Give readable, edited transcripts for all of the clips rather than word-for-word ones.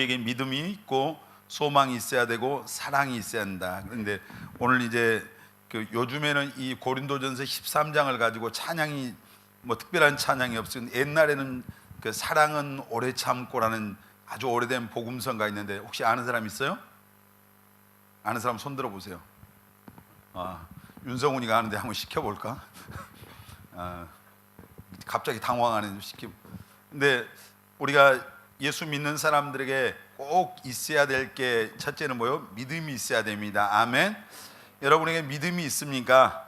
우리에게 믿음이 있고 소망이 있어야 되고 사랑이 있어야 한다. 그런데 오늘 이제 요즘에는 이 고린도전서 13장을 가지고 찬양이 뭐 특별한 찬양이 없어요. 옛날에는 그 사랑은 오래 참고라는 아주 오래된 복음서가 있는데 혹시 아는 사람 있어요? 아는 사람 손 들어 보세요. 윤성훈이가 아는데 한번 시켜볼까? 갑자기 당황하는 시킴. 근데 우리가 예수 믿는 사람들에게 꼭 있어야 될 게 첫째는 뭐요? 믿음이 있어야 됩니다. 아멘. 여러분에게 믿음이 있습니까?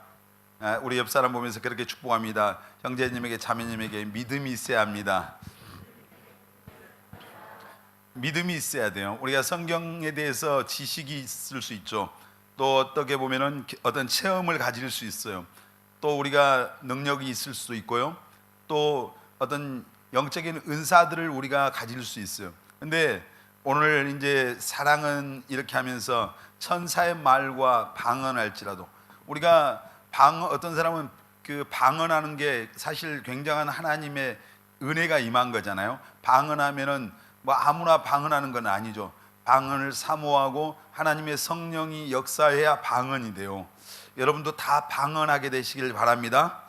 우리 옆 사람 보면서 그렇게 축복합니다. 형제님에게 자매님에게 믿음이 있어야 합니다. 믿음이 있어야 돼요. 우리가 성경에 대해서 지식이 있을 수 있죠. 또 어떻게 보면은 어떤 체험을 가질 수 있어요. 또 우리가 능력이 있을 수도 있고요. 또 어떤 영적인 은사들을 우리가 가질 수 있어요. 근데 오늘 이제 사랑은 이렇게 하면서 천사의 말과 방언할지라도 우리가 어떤 사람은 그 방언하는 게 사실 굉장한 하나님의 은혜가 임한 거잖아요. 방언하면은 뭐 아무나 방언하는 건 아니죠. 방언을 사모하고 하나님의 성령이 역사해야 방언이 돼요. 여러분도 다 방언하게 되시길 바랍니다.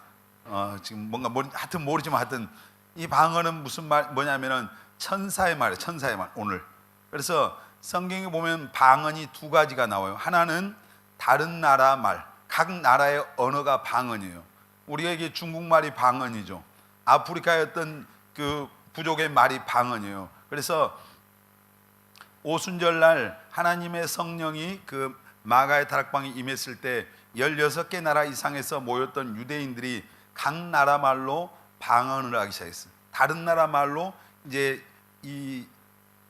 지금 뭔가 하여튼 모르지만 하여튼 이 방언은 무슨 뭐냐면은 천사의 말이에요. 천사의 말 오늘. 그래서 성경에 보면 방언이 두 가지가 나와요. 하나는 다른 나라 말, 각 나라의 언어가 방언이에요. 우리에게 중국말이 방언이죠. 아프리카의 어떤 그 부족의 말이 방언이에요. 그래서 오순절날 하나님의 성령이 그 마가의 다락방에 임했을 때 16개 나라 이상에서 모였던 유대인들이 각 나라 말로 방언을 하기 시작했어요. 다른 나라 말로 이제 이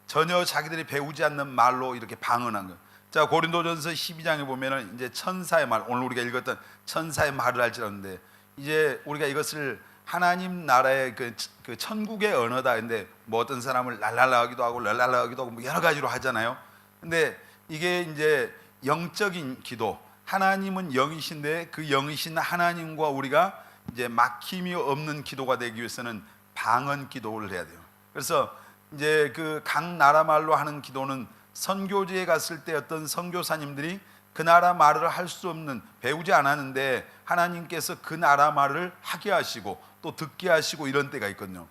전혀 자기들이 배우지 않는 말로 이렇게 방언한 거예요. 자, 고린도전서 12장에 보면은 이제 천사의 말, 오늘 우리가 읽었던 천사의 말을 할지라는데 이제 우리가 이것을 하나님 나라의 그 천국의 언어다. 근데 뭐 어떤 사람을 랄랄라 하기도 하고 랄랄라 하기도 하고 뭐 여러 가지로 하잖아요. 근데 이게 이제 영적인 기도, 하나님은 영이신데 그 영이신 하나님과 우리가 이제 막힘이 없는 기도가 되기 위해서는 방언 기도를 해야 돼요. 그래서 이제 그 각 나라 말로 하는 기도는 선교지에 갔을 때 어떤 선교사님들이 그 나라 말을 할 수 없는, 배우지 않았는데 하나님께서 그 나라 말을 하게 하시고 또 듣게 하시고 이런 때가 있거든요.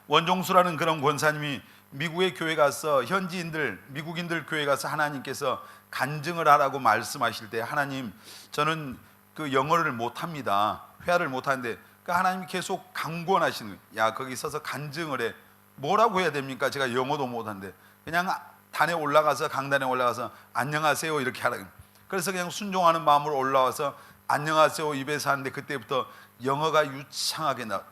원종수라는 그런 권사님이 미국의 교회 가서 현지인들, 미국인들 교회 가서 하나님께서 간증을 하라고 말씀하실 때 하나님, 저는 그 영어를 못합니다. 회화를 못하는데 그 하나님이 계속 강권하시는 거예요. 야, 거기 서서 간증을 해. 뭐라고 해야 됩니까? 제가 영어도 못하는데. 그냥 단에 올라가서, 강단에 올라가서 안녕하세요 이렇게 하라. 그래서 그냥 순종하는 마음으로 올라와서 안녕하세요 입에서 하는데 그때부터 영어가 유창하게 나왔다.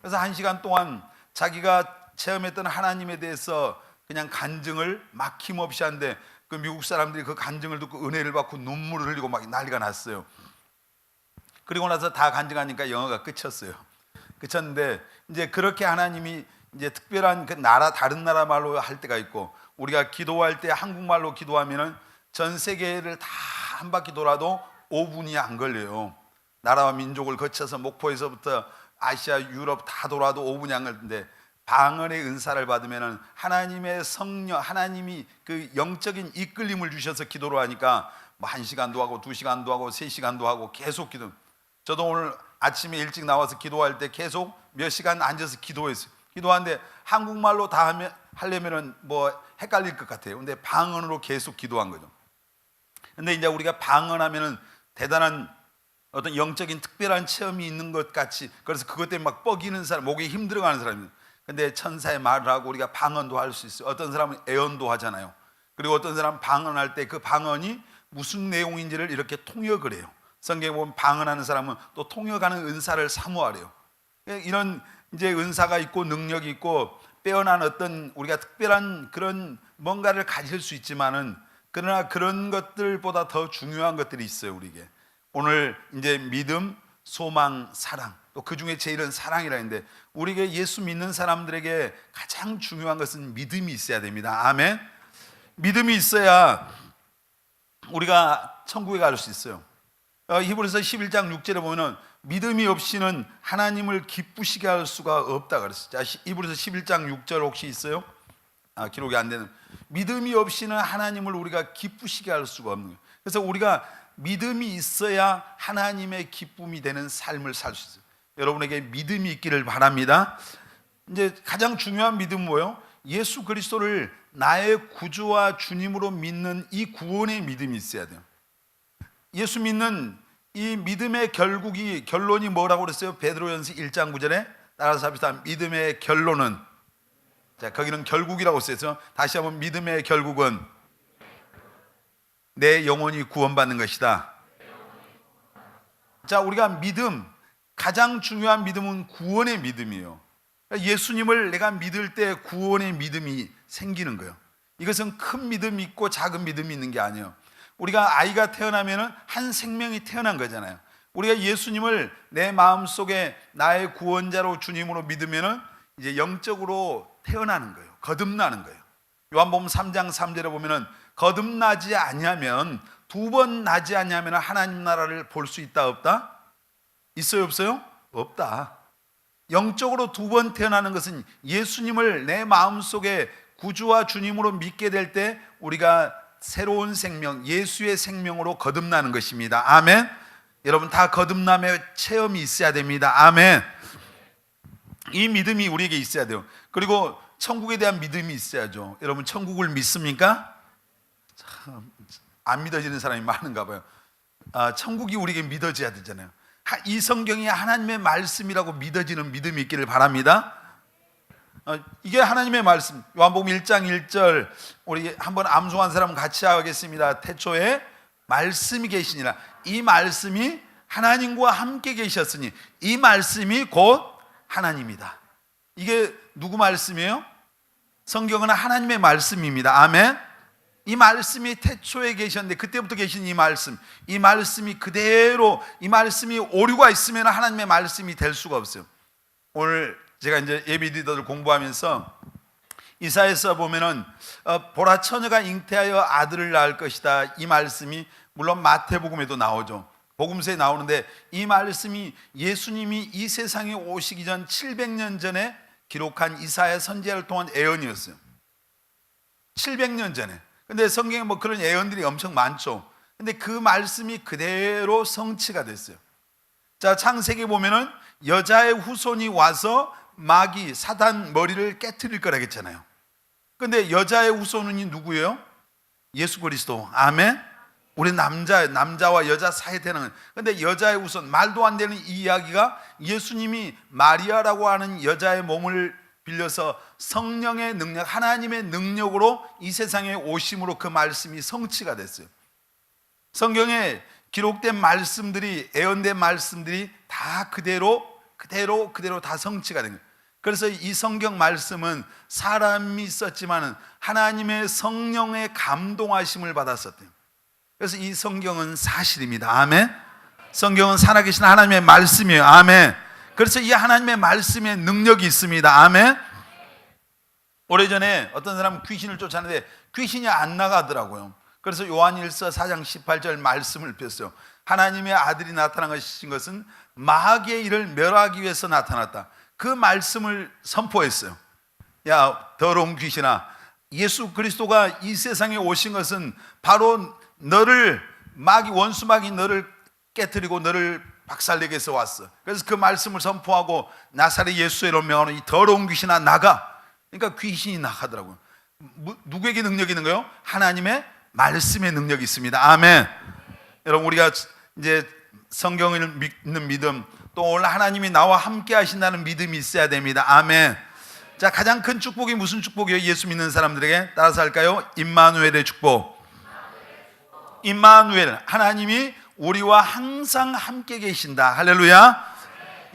그래서 1시간 동안 자기가 체험했던 하나님에 대해서 그냥 간증을 막힘없이 하는데 그 미국 사람들이 그 간증을 듣고 은혜를 받고 눈물을 흘리고 막 난리가 났어요. 그리고 나서 다 간증하니까 영어가 끝이었어요. 끝이었는데 이제 그렇게 하나님이 이제 특별한 그 나라, 다른 나라 말로 할 때가 있고, 우리가 기도할 때 한국말로 기도하면은 전 세계를 다 한 바퀴 돌아도 5분이 안 걸려요. 나라와 민족을 거쳐서 목포에서부터 아시아, 유럽 다 돌아도 5분이 안 걸리는데 방언의 은사를 받으면은 하나님의 성령, 하나님이 그 영적인 이끌림을 주셔서 기도를 하니까 뭐 1시간도 하고 2시간도 하고 3시간도 하고 계속 기도. 저도 오늘 아침에 일찍 나와서 기도할 때 계속 몇 시간 앉아서 기도했어요. 기도하는데 한국말로 다 하려면은 뭐 헷갈릴 것 같아요. 근데 방언으로 계속 기도한 거죠. 근데 이제 우리가 방언하면은 대단한 어떤 영적인 특별한 체험이 있는 것 같이, 그래서 그것 때문에 막 뻐기는 사람, 목이 힘들어가는 사람입니다. 근데 천사의 말을 하고 우리가 방언도 할 수 있어요. 어떤 사람은 애언도 하잖아요. 그리고 어떤 사람은 방언할 때 그 방언이 무슨 내용인지를 이렇게 통역을 해요. 성경에 보면 방언하는 사람은 또 통역하는 은사를 사모하래요. 이런 이제 은사가 있고 능력이 있고 빼어난 어떤 우리가 특별한 그런 뭔가를 가질 수 있지만은, 그러나 그런 것들보다 더 중요한 것들이 있어요. 우리에게 오늘 이제 믿음, 소망, 사랑, 또 그 중에 제일은 사랑이라 했는데 우리에게 예수 믿는 사람들에게 가장 중요한 것은 믿음이 있어야 됩니다. 아멘. 믿음이 있어야 우리가 천국에 갈 수 있어요. 히브리서 11장 6절에 보면은 믿음이 없이는 하나님을 기쁘시게 할 수가 없다 그랬어요. 자, 히브리서 11장 6절 혹시 있어요? 기록이 안 되는, 믿음이 없이는 하나님을 우리가 기쁘시게 할 수가 없는 거예요. 그래서 우리가 믿음이 있어야 하나님의 기쁨이 되는 삶을 살 수 있어요. 여러분에게 믿음이 있기를 바랍니다. 이제 가장 중요한 믿음은 뭐예요? 예수 그리스도를 나의 구주와 주님으로 믿는 이 구원의 믿음이 있어야 돼요. 예수 믿는 이 믿음의 결론이 뭐라고 그랬어요? 베드로전서 1장 9절에 따라서 합시다. 믿음의 결론은, 자, 거기는 결국이라고 써있어요. 다시 한번, 믿음의 결국은 내 영혼이 구원받는 것이다. 자, 우리가 믿음, 가장 중요한 믿음은 구원의 믿음이에요. 예수님을 내가 믿을 때 구원의 믿음이 생기는 거예요. 이것은 큰 믿음이 있고 작은 믿음이 있는 게 아니에요. 우리가 아이가 태어나면 한 생명이 태어난 거잖아요. 우리가 예수님을 내 마음속에 나의 구원자로 주님으로 믿으면 이제 영적으로 태어나는 거예요. 거듭나는 거예요. 요한복음 3장 3절에 보면은 거듭나지 아니하면, 두 번 나지 아니하면 하나님 나라를 볼 수 있다 없다? 있어요 없어요? 없다. 영적으로 두 번 태어나는 것은 예수님을 내 마음속에 구주와 주님으로 믿게 될 때 우리가 새로운 생명, 예수의 생명으로 거듭나는 것입니다. 아멘. 여러분 다 거듭남의 체험이 있어야 됩니다. 아멘. 이 믿음이 우리에게 있어야 돼요. 그리고 천국에 대한 믿음이 있어야죠. 여러분 천국을 믿습니까? 참, 안 믿어지는 사람이 많은가 봐요. 천국이 우리에게 믿어져야 되잖아요. 이 성경이 하나님의 말씀이라고 믿어지는 믿음이 있기를 바랍니다. 이게 하나님의 말씀. 요한복음 1장 1절 우리 한번 암송한 사람 같이 하겠습니다. 태초에 말씀이 계시니라. 이 말씀이 하나님과 함께 계셨으니 이 말씀이 곧 하나님이다. 이게 누구 말씀이에요? 성경은 하나님의 말씀입니다. 아멘. 이 말씀이 태초에 계셨는데 그때부터 계신 이 말씀이 그대로, 이 말씀이 오류가 있으면 하나님의 말씀이 될 수가 없어요. 오늘 제가 이제 예비 리더들 공부하면서 이사야서 보면은 보라 처녀가 잉태하여 아들을 낳을 것이다. 이 말씀이 물론 마태복음에도 나오죠. 복음서에 나오는데 이 말씀이 예수님이 이 세상에 오시기 전 700년 전에 기록한 이사야 선지자를 통한 예언이었어요. 700년 전에. 근데 성경에 뭐 그런 예언들이 엄청 많죠. 근데 그 말씀이 그대로 성취가 됐어요. 자, 창세기 보면은 여자의 후손이 와서 마귀 사단 머리를 깨트릴 거라 했잖아요. 근데 여자의 후손은 누구예요? 예수 그리스도. 아멘. 우리 남자와 여자 사이에 되는. 근데 여자의 후손, 말도 안 되는 이 이야기가 예수님이 마리아라고 하는 여자의 몸을 빌려서 성령의 능력, 하나님의 능력으로 이 세상에 오심으로 그 말씀이 성취가 됐어요. 성경에 기록된 말씀들이, 예언된 말씀들이 다 그대로 다 성취가 된 거예요. 그래서 이 성경 말씀은 사람이 썼지만 하나님의 성령의 감동하심을 받았었대요. 그래서 이 성경은 사실입니다. 아멘. 성경은 살아계신 하나님의 말씀이에요. 아멘. 그래서 이 하나님의 말씀에 능력이 있습니다. 아멘. 오래전에 어떤 사람은 귀신을 쫓았는데 귀신이 안 나가더라고요. 그래서 요한일서 4장 18절 말씀을 폈어요. 하나님의 아들이 나타난 것은 마귀의 일을 멸하기 위해서 나타났다. 그 말씀을 선포했어요. 야, 더러운 귀신아, 예수 그리스도가 이 세상에 오신 것은 바로 너를, 원수 마귀 너를 깨뜨리고 너를 박살내기 위해서 왔어. 그래서 그 말씀을 선포하고 나사렛 예수의 명하는 이 더러운 귀신아 나가. 그러니까 귀신이 나가더라고요. 누구에게 능력이 있는 거예요? 하나님의 말씀의 능력이 있습니다. 아멘. 여러분 우리가 이제 성경을 믿는 믿음, 또 오늘 하나님이 나와 함께 하신다는 믿음이 있어야 됩니다. 아멘. 자, 가장 큰 축복이 무슨 축복이에요? 예수 믿는 사람들에게 따라서 할까요? 임마누엘의 축복. 임마누엘, 하나님이 우리와 항상 함께 계신다. 할렐루야.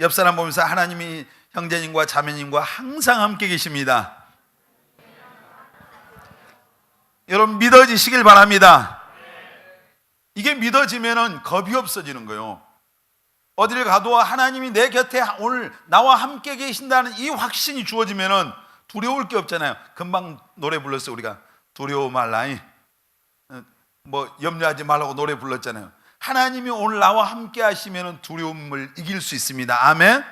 옆 사람 보면서 하나님이 형제님과 자매님과 항상 함께 계십니다. 여러분 믿어지시길 바랍니다. 이게 믿어지면은 겁이 없어지는 거예요. 어디를 가도 하나님이 내 곁에 오늘 나와 함께 계신다는 이 확신이 주어지면은 두려울 게 없잖아요. 금방 노래 불렀어요. 우리가 두려워 말라이, 뭐 염려하지 말라고 노래 불렀잖아요. 하나님이 오늘 나와 함께 하시면은 두려움을 이길 수 있습니다. 아멘.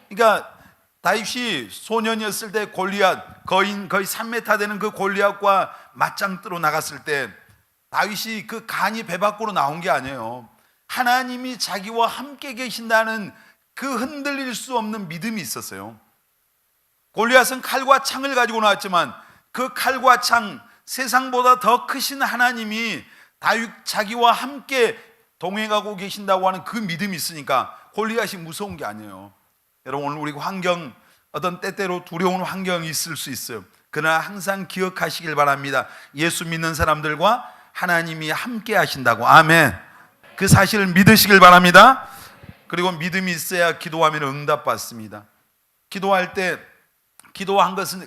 그러니까 다윗이 소년이었을 때 골리앗, 거의 3m 되는 그 골리앗과 맞짱 뜨러 나갔을 때 다윗이 그 간이 배 밖으로 나온 게 아니에요. 하나님이 자기와 함께 계신다는 그 흔들릴 수 없는 믿음이 있었어요. 골리앗은 칼과 창을 가지고 나왔지만 그 칼과 창, 세상보다 더 크신 하나님이 다윗 자기와 함께 동행하고 계신다고 하는 그 믿음이 있으니까 골리앗이 무서운 게 아니에요. 여러분, 오늘 우리 환경, 어떤 때때로 두려운 환경이 있을 수 있어요. 그러나 항상 기억하시길 바랍니다. 예수 믿는 사람들과 하나님이 함께 하신다고. 아멘. 그 사실을 믿으시길 바랍니다. 그리고 믿음이 있어야 기도하면 응답받습니다. 기도할 때 기도한 것은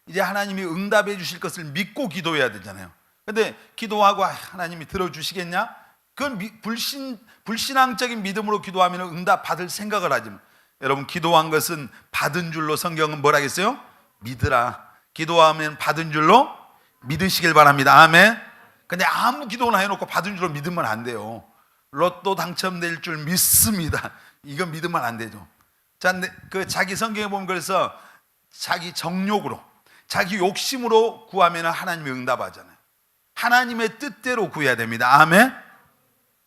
이제 하나님이 응답해 주실 것을 믿고 기도해야 되잖아요. 근데 기도하고 하나님이 들어주시겠냐? 그건 불신앙적인 믿음으로 기도하면 응답 받을 생각을 하지만, 여러분, 기도한 것은 받은 줄로 성경은 뭐라 했어요? 믿으라. 기도하면 받은 줄로 믿으시길 바랍니다. 아멘. 근데 아무 기도나 해놓고 받은 줄로 믿으면 안 돼요. 로또 당첨될 줄 믿습니다. 이건 믿으면 안 되죠. 자, 그 자기 성경에 보면 그래서 자기 정욕으로, 자기 욕심으로 구하면 하나님이 응답하잖아요. 하나님의 뜻대로 구해야 됩니다. 아멘.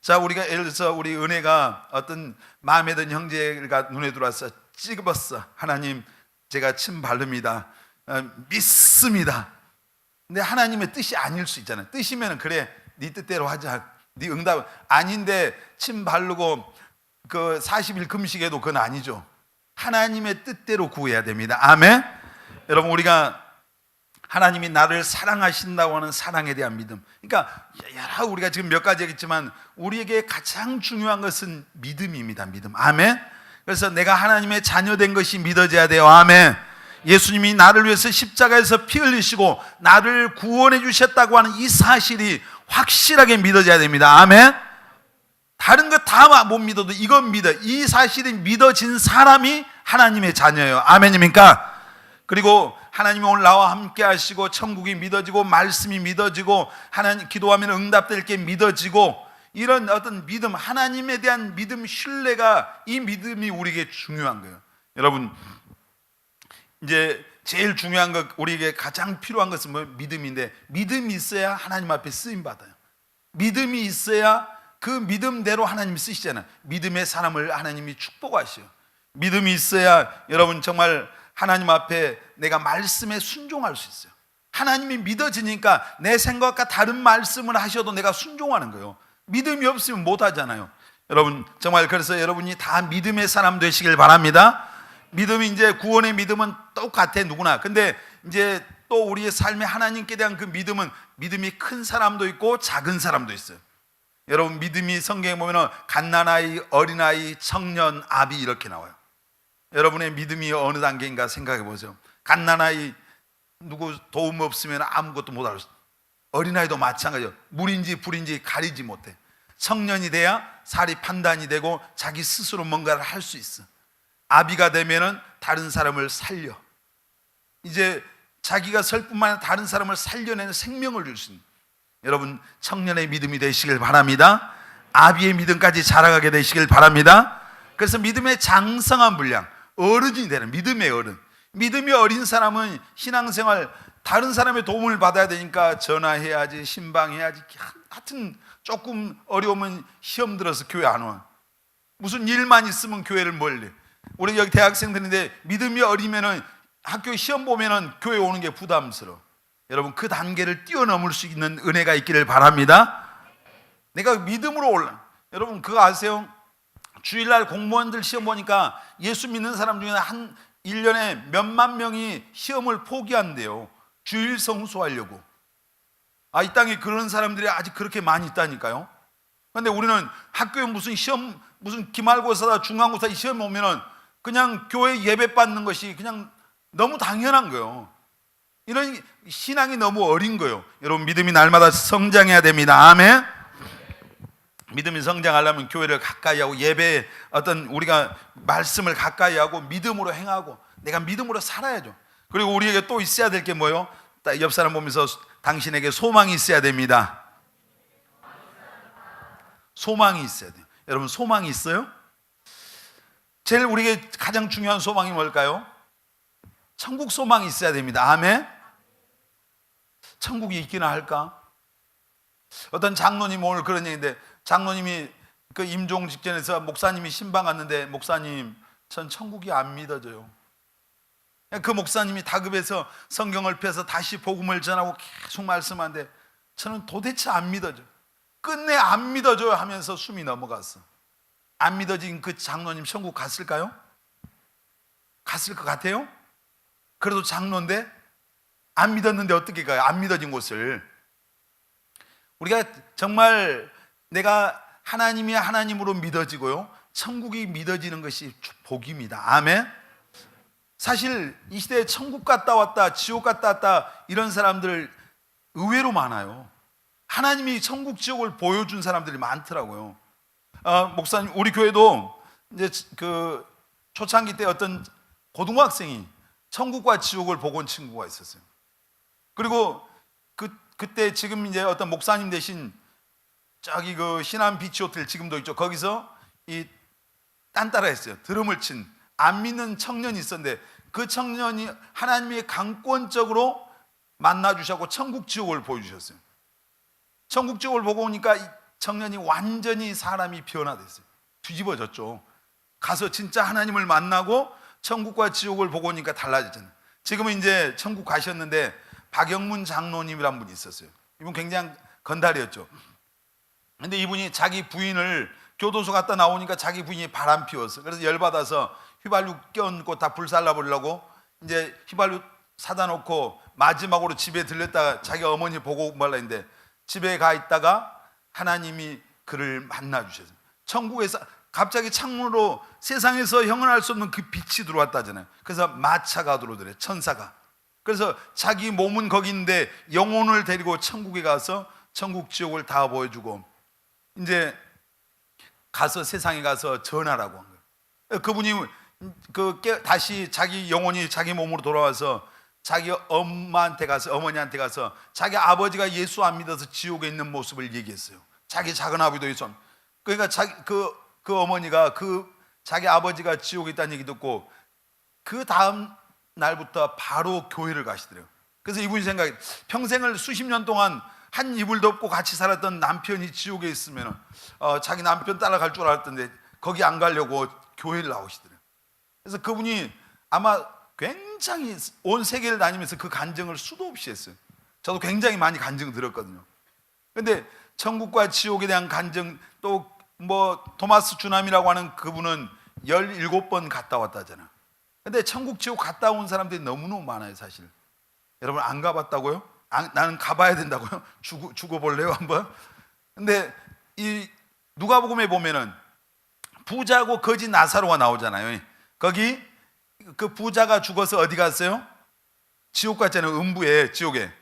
자, 우리가 예를 들어서 우리 은혜가 어떤 마음에 든 형제가 눈에 들어와서 찍었어. 하나님, 제가 침 바릅니다. 믿습니다. 근데 하나님의 뜻이 아닐 수 있잖아요. 뜻이면 그래, 네 뜻대로 하자. 네 응답 아닌데 침 바르고 그 40일 금식해도 그건 아니죠. 하나님의 뜻대로 구해야 됩니다. 아멘. 여러분, 우리가 하나님이 나를 사랑하신다고 하는 사랑에 대한 믿음, 그러니까 여러 우리가 지금 몇 가지 얘기했지만 우리에게 가장 중요한 것은 믿음입니다. 믿음. 아멘. 그래서 내가 하나님의 자녀된 것이 믿어져야 돼요. 아멘. 예수님이 나를 위해서 십자가에서 피 흘리시고 나를 구원해 주셨다고 하는 이 사실이 확실하게 믿어져야 됩니다. 아멘. 다른 거 다 못 믿어도 이건 믿어. 이 사실이 믿어진 사람이 하나님의 자녀예요. 아멘입니까? 그리고 하나님이 오늘 나와 함께 하시고 천국이 믿어지고 말씀이 믿어지고 하나님 기도하면 응답될 게 믿어지고, 이런 어떤 믿음, 하나님에 대한 믿음, 신뢰가, 이 믿음이 우리에게 중요한 거예요. 여러분, 이제 제일 중요한 것, 우리에게 가장 필요한 것은 뭐? 믿음인데, 믿음이 있어야 하나님 앞에 쓰임 받아요. 믿음이 있어야 그 믿음대로 하나님이 쓰시잖아요. 믿음의 사람을 하나님이 축복하셔요. 믿음이 있어야 여러분 정말 하나님 앞에 내가 말씀에 순종할 수 있어요. 하나님이 믿어지니까 내 생각과 다른 말씀을 하셔도 내가 순종하는 거예요. 믿음이 없으면 못 하잖아요. 여러분, 정말 그래서 여러분이 다 믿음의 사람 되시길 바랍니다. 믿음이, 이제 구원의 믿음은 똑같아, 누구나. 근데 이제 또 우리의 삶에 하나님께 대한 그 믿음은 믿음이 큰 사람도 있고 작은 사람도 있어요. 여러분, 믿음이 성경에 보면 갓난아이, 어린아이, 청년, 아비 이렇게 나와요. 여러분의 믿음이 어느 단계인가 생각해 보세요. 갓난아이, 누구 도움 없으면 아무것도 못 알아. 어린아이도 마찬가지예요. 물인지 불인지 가리지 못해. 청년이 돼야 사리 판단이 되고 자기 스스로 뭔가를 할 수 있어. 아비가 되면은 다른 사람을 살려, 이제 자기가 설 뿐만 아니라 다른 사람을 살려내는 생명을 줄 수 있는, 여러분, 청년의 믿음이 되시길 바랍니다. 아비의 믿음까지 자라가게 되시길 바랍니다. 그래서 믿음의 장성한 분량, 어른이 되는 믿음의 어른. 믿음이 어린 사람은 신앙생활, 다른 사람의 도움을 받아야 되니까 전화해야지, 신방해야지, 하여튼 조금 어려우면 시험 들어서 교회 안 와. 무슨 일만 있으면 교회를 멀리. 우리 여기 대학생들인데 믿음이 어리면은 학교 시험 보면은 교회 오는 게 부담스러워. 여러분, 그 단계를 뛰어넘을 수 있는 은혜가 있기를 바랍니다. 내가 믿음으로 올라. 여러분, 그거 아세요? 주일날 공무원들 시험 보니까 예수 믿는 사람 중에 한 1년에 몇만 명이 시험을 포기한대요. 주일 성수하려고. 이 땅에 그런 사람들이 아직 그렇게 많이 있다니까요. 그런데 우리는 학교에 무슨 시험, 무슨 기말고사다 중간고사 시험 오면은 그냥 교회 예배 받는 것이 그냥 너무 당연한 거예요. 이런 신앙이 너무 어린 거예요. 여러분, 믿음이 날마다 성장해야 됩니다. 아멘. 믿음이 성장하려면 교회를 가까이 하고, 예배에 어떤 우리가 말씀을 가까이 하고 믿음으로 행하고 내가 믿음으로 살아야죠. 그리고 우리에게 또 있어야 될 게 뭐예요? 옆 사람 보면서 당신에게 소망이 있어야 됩니다. 소망이 있어야 돼요. 여러분, 소망이 있어요? 제일 우리에게 가장 중요한 소망이 뭘까요? 천국 소망이 있어야 됩니다. 아멘. 천국이 있기는 할까? 어떤 장로님 오늘 그런 얘기인데, 장로님이 그 임종 직전에서 목사님이 신방 갔는데, 목사님 전 천국이 안 믿어져요. 그 목사님이 다급해서 성경을 펴서 다시 복음을 전하고 계속 말씀하는데 저는 도대체 안 믿어져, 끝내 안 믿어져요 하면서 숨이 넘어갔어. 안 믿어진 그 장로님 천국 갔을까요? 갔을 것 같아요? 그래도 장로인데 안 믿었는데 어떻게 가요? 안 믿어진 곳을. 우리가 정말 내가 하나님이 하나님으로 믿어지고요, 천국이 믿어지는 것이 복입니다. 아멘. 사실 이 시대에 천국 갔다 왔다, 지옥 갔다 왔다 이런 사람들 의외로 많아요. 하나님이 천국 지옥을 보여준 사람들이 많더라고요. 목사님, 우리 교회도 이제 그 초창기 때 어떤 고등학생이 천국과 지옥을 보고 온 친구가 있었어요. 그리고 그때 지금 이제 어떤 목사님 대신 저기 그 신안 비치 호텔 지금도 있죠. 거기서 이 딴따라 했어요. 드럼을 친 안 믿는 청년이 있었는데, 그 청년이 하나님의 강권적으로 만나 주셨고 천국 지옥을 보여주셨어요. 천국 지옥을 보고 오니까 이 청년이 완전히 사람이 변화됐어요. 뒤집어졌죠. 가서 진짜 하나님을 만나고 천국과 지옥을 보고 오니까 달라졌잖아요. 지금은 이제 천국 가셨는데 박영문 장로님이란 분이 있었어요. 이분 굉장히 건달이었죠. 근데 이분이 자기 부인을 교도소 갔다 나오니까 자기 부인이 바람 피웠어. 그래서 열받아서 휘발유 껴안고 다 불살라 버리려고 이제 휘발유 사다 놓고 마지막으로 집에 들렸다가 자기 어머니 보고 말라 했는데, 집에 가 있다가 하나님이 그를 만나 주셨어요. 천국에서 갑자기 창문으로 세상에서 형언할 수 없는 그 빛이 들어왔다잖아요. 그래서 마차가 들어오더래, 천사가. 그래서 자기 몸은 거기 있는데 영혼을 데리고 천국에 가서 천국 지옥을 다 보여주고 이제 가서 세상에 가서 전하라고 한 거예요. 그분이 다시 자기 영혼이 자기 몸으로 돌아와서 자기 엄마한테 가서, 어머니한테 가서 자기 아버지가 예수 안 믿어서 지옥에 있는 모습을 얘기했어요. 자기 작은 아버지도 예수 안 믿어. 그러니까 그 어머니가 자기 아버지가 지옥에 있다는 얘기 듣고 그 다음 날부터 바로 교회를 가시더래요. 그래서 이분이 생각해, 평생을 수십 년 동안 한 이불 덮고 같이 살았던 남편이 지옥에 있으면 자기 남편 따라갈 줄 알았던데 거기 안 가려고 교회를 나오시더래요. 그래서 그분이 아마 굉장히 온 세계를 다니면서 그 간증을 수도 없이 했어요. 저도 굉장히 많이 간증 들었거든요. 근데 천국과 지옥에 대한 간증, 또 뭐 토마스 주남이라고 하는 그분은 17번 갔다 왔다잖아. 근데 천국 지옥 갔다 온 사람들이 너무너무 많아요. 사실 여러분 안 가봤다고요? 나는 가봐야 된다고요? 죽어볼래요 한번? 근데 이 누가복음에 보면은 부자고 거지 나사로가 나오잖아요. 거기 그 부자가 죽어서 어디 갔어요? 지옥 갔잖아요. 음부에, 지옥에.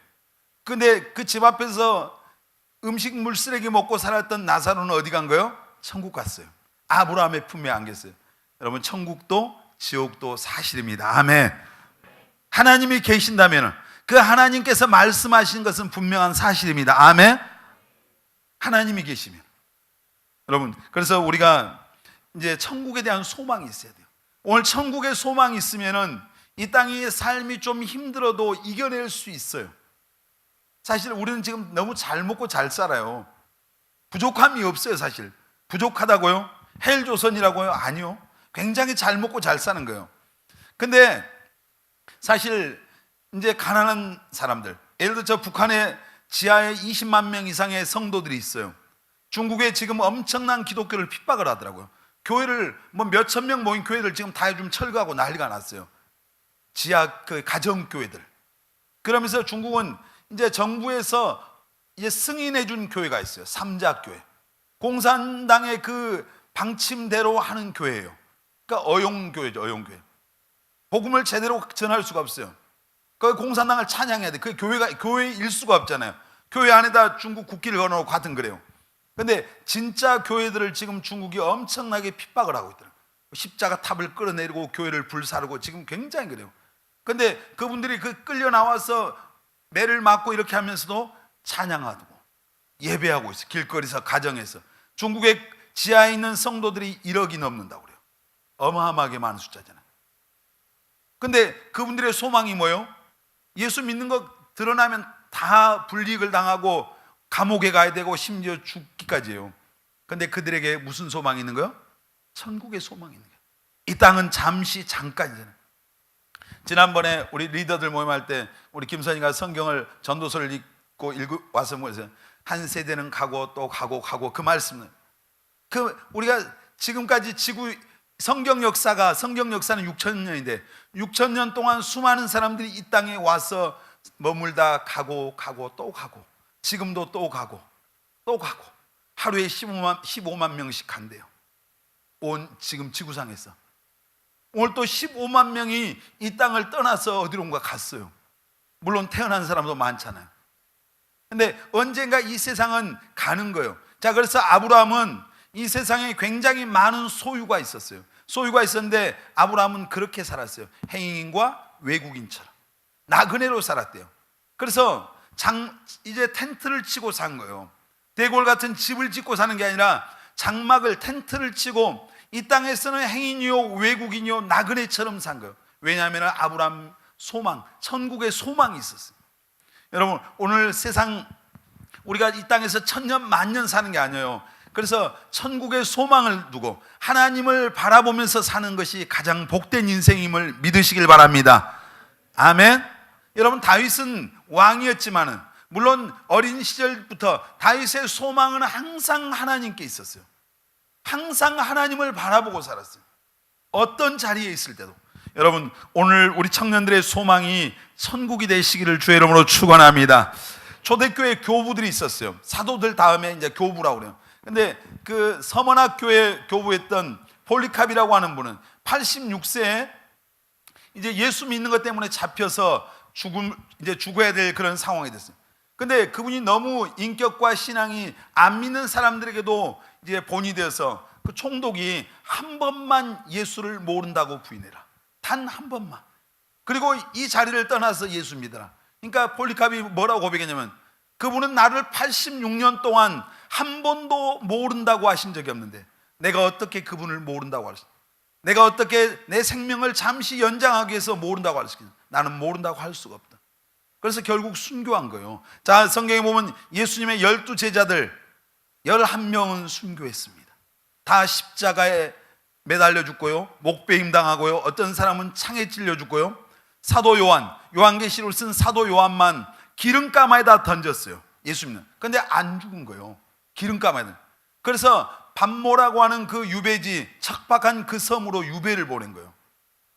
근데 그 집 앞에서 음식물 쓰레기 먹고 살았던 나사로는 어디 간 거예요? 천국 갔어요. 아브라함의 품에 안겼어요. 여러분, 천국도 지옥도 사실입니다. 아멘. 하나님이 계신다면 그 하나님께서 말씀하신 것은 분명한 사실입니다. 아멘. 하나님이 계시면. 여러분, 그래서 우리가 이제 천국에 대한 소망이 있어야 돼요. 오늘 천국에 소망이 있으면은 이 땅의 삶이 좀 힘들어도 이겨낼 수 있어요. 사실 우리는 지금 너무 잘 먹고 잘 살아요. 부족함이 없어요. 사실 부족하다고요? 헬조선이라고요? 아니요. 굉장히 잘 먹고 잘 사는 거예요. 근데 사실 이제 가난한 사람들, 예를 들어 저 북한에 지하에 20만 명 이상의 성도들이 있어요. 중국에 지금 엄청난 기독교를 핍박을 하더라고요. 교회를 뭐 몇천 명 모인 교회들 지금 다 요즘 철거하고 난리가 났어요. 지하 그 가정교회들. 그러면서 중국은 이제 정부에서 이제 승인해 준 교회가 있어요. 삼자교회. 공산당의 그 방침대로 하는 교회예요. 그러니까 어용교회죠. 어용교회. 복음을 제대로 전할 수가 없어요. 그 공산당을 찬양해야 돼. 그 교회가 교회일 수가 없잖아요. 교회 안에다 중국 국기를 걸어놓고 하여튼 그래요. 근데 진짜 교회들을 지금 중국이 엄청나게 핍박을 하고 있더라고요. 십자가 탑을 끌어내리고 교회를 불사르고 지금 굉장히 그래요. 근데 그분들이 그 끌려 나와서 매를 맞고 이렇게 하면서도 찬양하고 예배하고 있어요. 길거리에서, 가정에서. 중국의 지하에 있는 성도들이 1억이 넘는다고 그래요. 어마어마하게 많은 숫자잖아요. 근데 그분들의 소망이 뭐예요? 예수 믿는 거 드러나면 다 불이익을 당하고 감옥에 가야 되고 심지어 죽기까지예요. 근데 그들에게 무슨 소망이 있는 거예요? 천국의 소망이 있는 거예요. 이 땅은 잠시 잠깐이잖아요. 지난번에 우리 리더들 모임할 때 우리 김선희가 성경을 전도서를 읽고 와서 뭐였어요? 한 세대는 가고 또 가고 그 말씀은 우리가 지금까지 성경 역사는 6,000년인데 6,000년 동안 수많은 사람들이 이 땅에 와서 머물다 가고 또 가고 지금도 또 가고 하루에 15만 명씩 간대요. 지금 지구상에서 오늘 또 15만 명이 이 땅을 떠나서 어디론가 갔어요. 물론 태어난 사람도 많잖아요. 근데 언젠가 이 세상은 가는 거예요. 자, 그래서 아브라함은 이 세상에 굉장히 많은 소유가 있었어요. 소유가 있었는데 아브라함은 그렇게 살았어요. 행인과 외국인처럼 나그네로 살았대요. 그래서 이제 텐트를 치고 산 거예요. 대궐 같은 집을 짓고 사는 게 아니라 장막을 텐트를 치고 이 땅에서는 행인이요 외국인이요 나그네처럼 산 거예요. 왜냐하면 아브라함 소망, 천국의 소망이 있었어요. 여러분, 오늘 세상 우리가 이 땅에서 천년 만년 사는 게 아니에요. 그래서 천국의 소망을 두고 하나님을 바라보면서 사는 것이 가장 복된 인생임을 믿으시길 바랍니다. 아멘. 여러분, 다윗은 왕이었지만은 물론 어린 시절부터 다윗의 소망은 항상 하나님께 있었어요. 항상 하나님을 바라보고 살았어요. 어떤 자리에 있을 때도. 여러분, 오늘 우리 청년들의 소망이 천국이 되시기를 주의 이름으로 축원합니다. 초대교회 교부들이 있었어요. 사도들 다음에 이제 교부라고 그래요. 근데 그 서머나 교회 교부했던 폴리캅이라고 하는 분은 86세에 이제 예수 믿는 것 때문에 잡혀서 이제 죽어야 될 그런 상황이 됐어요. 근데 그분이 너무 인격과 신앙이 안 믿는 사람들에게도 이제 본이 되어서 그 총독이 한 번만 예수를 모른다고 부인해라. 단 한 번만. 그리고 이 자리를 떠나서 예수 믿어라. 그러니까 폴리캅이 뭐라고 고백했냐면 그분은 나를 86년 동안 한 번도 모른다고 하신 적이 없는데 내가 어떻게 그분을 모른다고 할 수, 내가 어떻게 내 생명을 잠시 연장하기 위해서 모른다고 할 수 있겠냐. 나는 모른다고 할 수가 없다. 그래서 결국 순교한 거예요. 자, 성경에 보면 예수님의 12제자들 11명은 순교했습니다. 다 십자가에 매달려 죽고요, 목베임 당하고요, 어떤 사람은 창에 찔려 죽고요. 사도 요한계시록을 쓴 사도 요한만 기름가마에다 던졌어요. 예수님은. 근데 안 죽은 거예요. 기름가마에다. 그래서 반모라고 하는 그 유배지, 척박한 그 섬으로 유배를 보낸 거예요.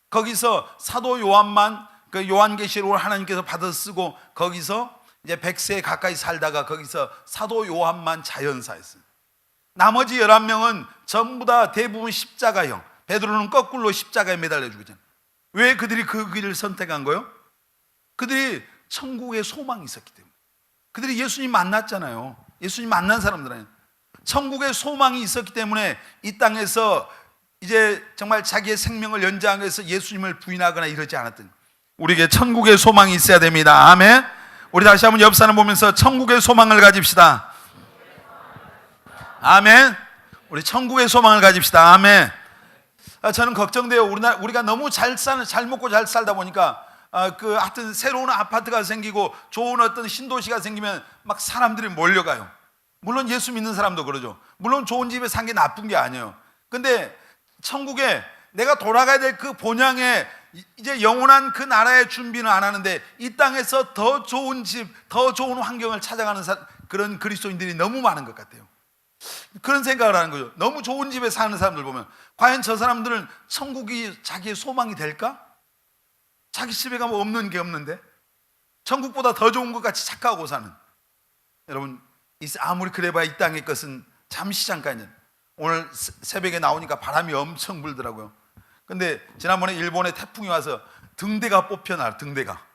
거기서 사도 요한만 그 요한계시록을 하나님께서 받아 쓰고 거기서 이제 100세 가까이 살다가 거기서 사도 요한만 자연사했어요. 나머지 11명은 전부 다 대부분 십자가형. 베드로는 거꾸로 십자가에 매달려 죽었잖아요. 왜 그들이 그 길을 선택한 거예요? 그들이 천국의 소망이 있었기 때문에. 그들이 예수님 만났잖아요. 예수님 만난 사람들 아니에요. 천국의 소망이 있었기 때문에 이 땅에서 이제 정말 자기의 생명을 연장하기 위해서 예수님을 부인하거나 이러지 않았던, 우리에게 천국의 소망이 있어야 됩니다. 아멘. 우리 다시 한번 옆 사람 보면서 천국의 소망을 가집시다. 아멘. 우리 천국의 소망을 가집시다. 아멘. 저는 걱정돼요. 우리가 너무 잘 먹고 잘 살다 보니까 하여튼 새로운 아파트가 생기고 좋은 어떤 신도시가 생기면 막 사람들이 몰려가요. 물론 예수 믿는 사람도 그러죠. 물론 좋은 집에 산 게 나쁜 게 아니에요. 근데 천국에 내가 돌아가야 될 그 본향에 이제 영원한 그 나라의 준비는 안 하는데 이 땅에서 더 좋은 집, 더 좋은 환경을 찾아가는 그런 그리스도인들이 너무 많은 것 같아요. 그런 생각을 하는 거죠. 너무 좋은 집에 사는 사람들 보면 과연 저 사람들은 천국이 자기의 소망이 될까? 자기 집에 가면 없는 게 없는데 천국보다 더 좋은 것 같이 착각하고 사는, 여러분, 아무리 그래봐야 이 땅의 것은 잠시 잠깐이에요. 오늘 새벽에 나오니까 바람이 엄청 불더라고요. 근데 지난번에 일본에 태풍이 와서 등대가 뽑혀나, 등대가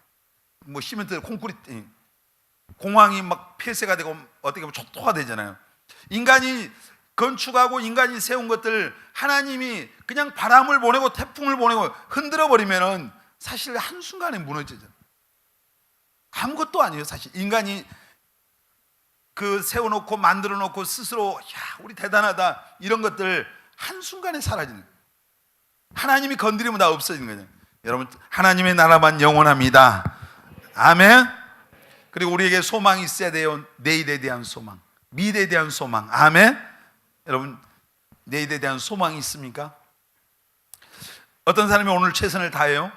뭐 시멘트 콘크리트 공항이 막 폐쇄가 되고 어떻게 보면 초토화 되잖아요. 인간이 건축하고 인간이 세운 것들 하나님이 그냥 바람을 보내고 태풍을 보내고 흔들어 버리면은 사실 한순간에 무너지죠. 아무것도 아니에요. 사실 인간이 그 세워놓고 만들어 놓고 스스로 야 우리 대단하다 이런 것들 한순간에 사라지는 거예요. 하나님이 건드리면 다 없어지는 거죠. 여러분, 하나님의 나라만 영원합니다. 아멘. 그리고 우리에게 소망이 있어야 돼요. 내일에 대한 소망, 미래에 대한 소망. 아멘. 여러분, 내일에 대한 소망이 있습니까? 어떤 사람이 오늘 최선을 다해요?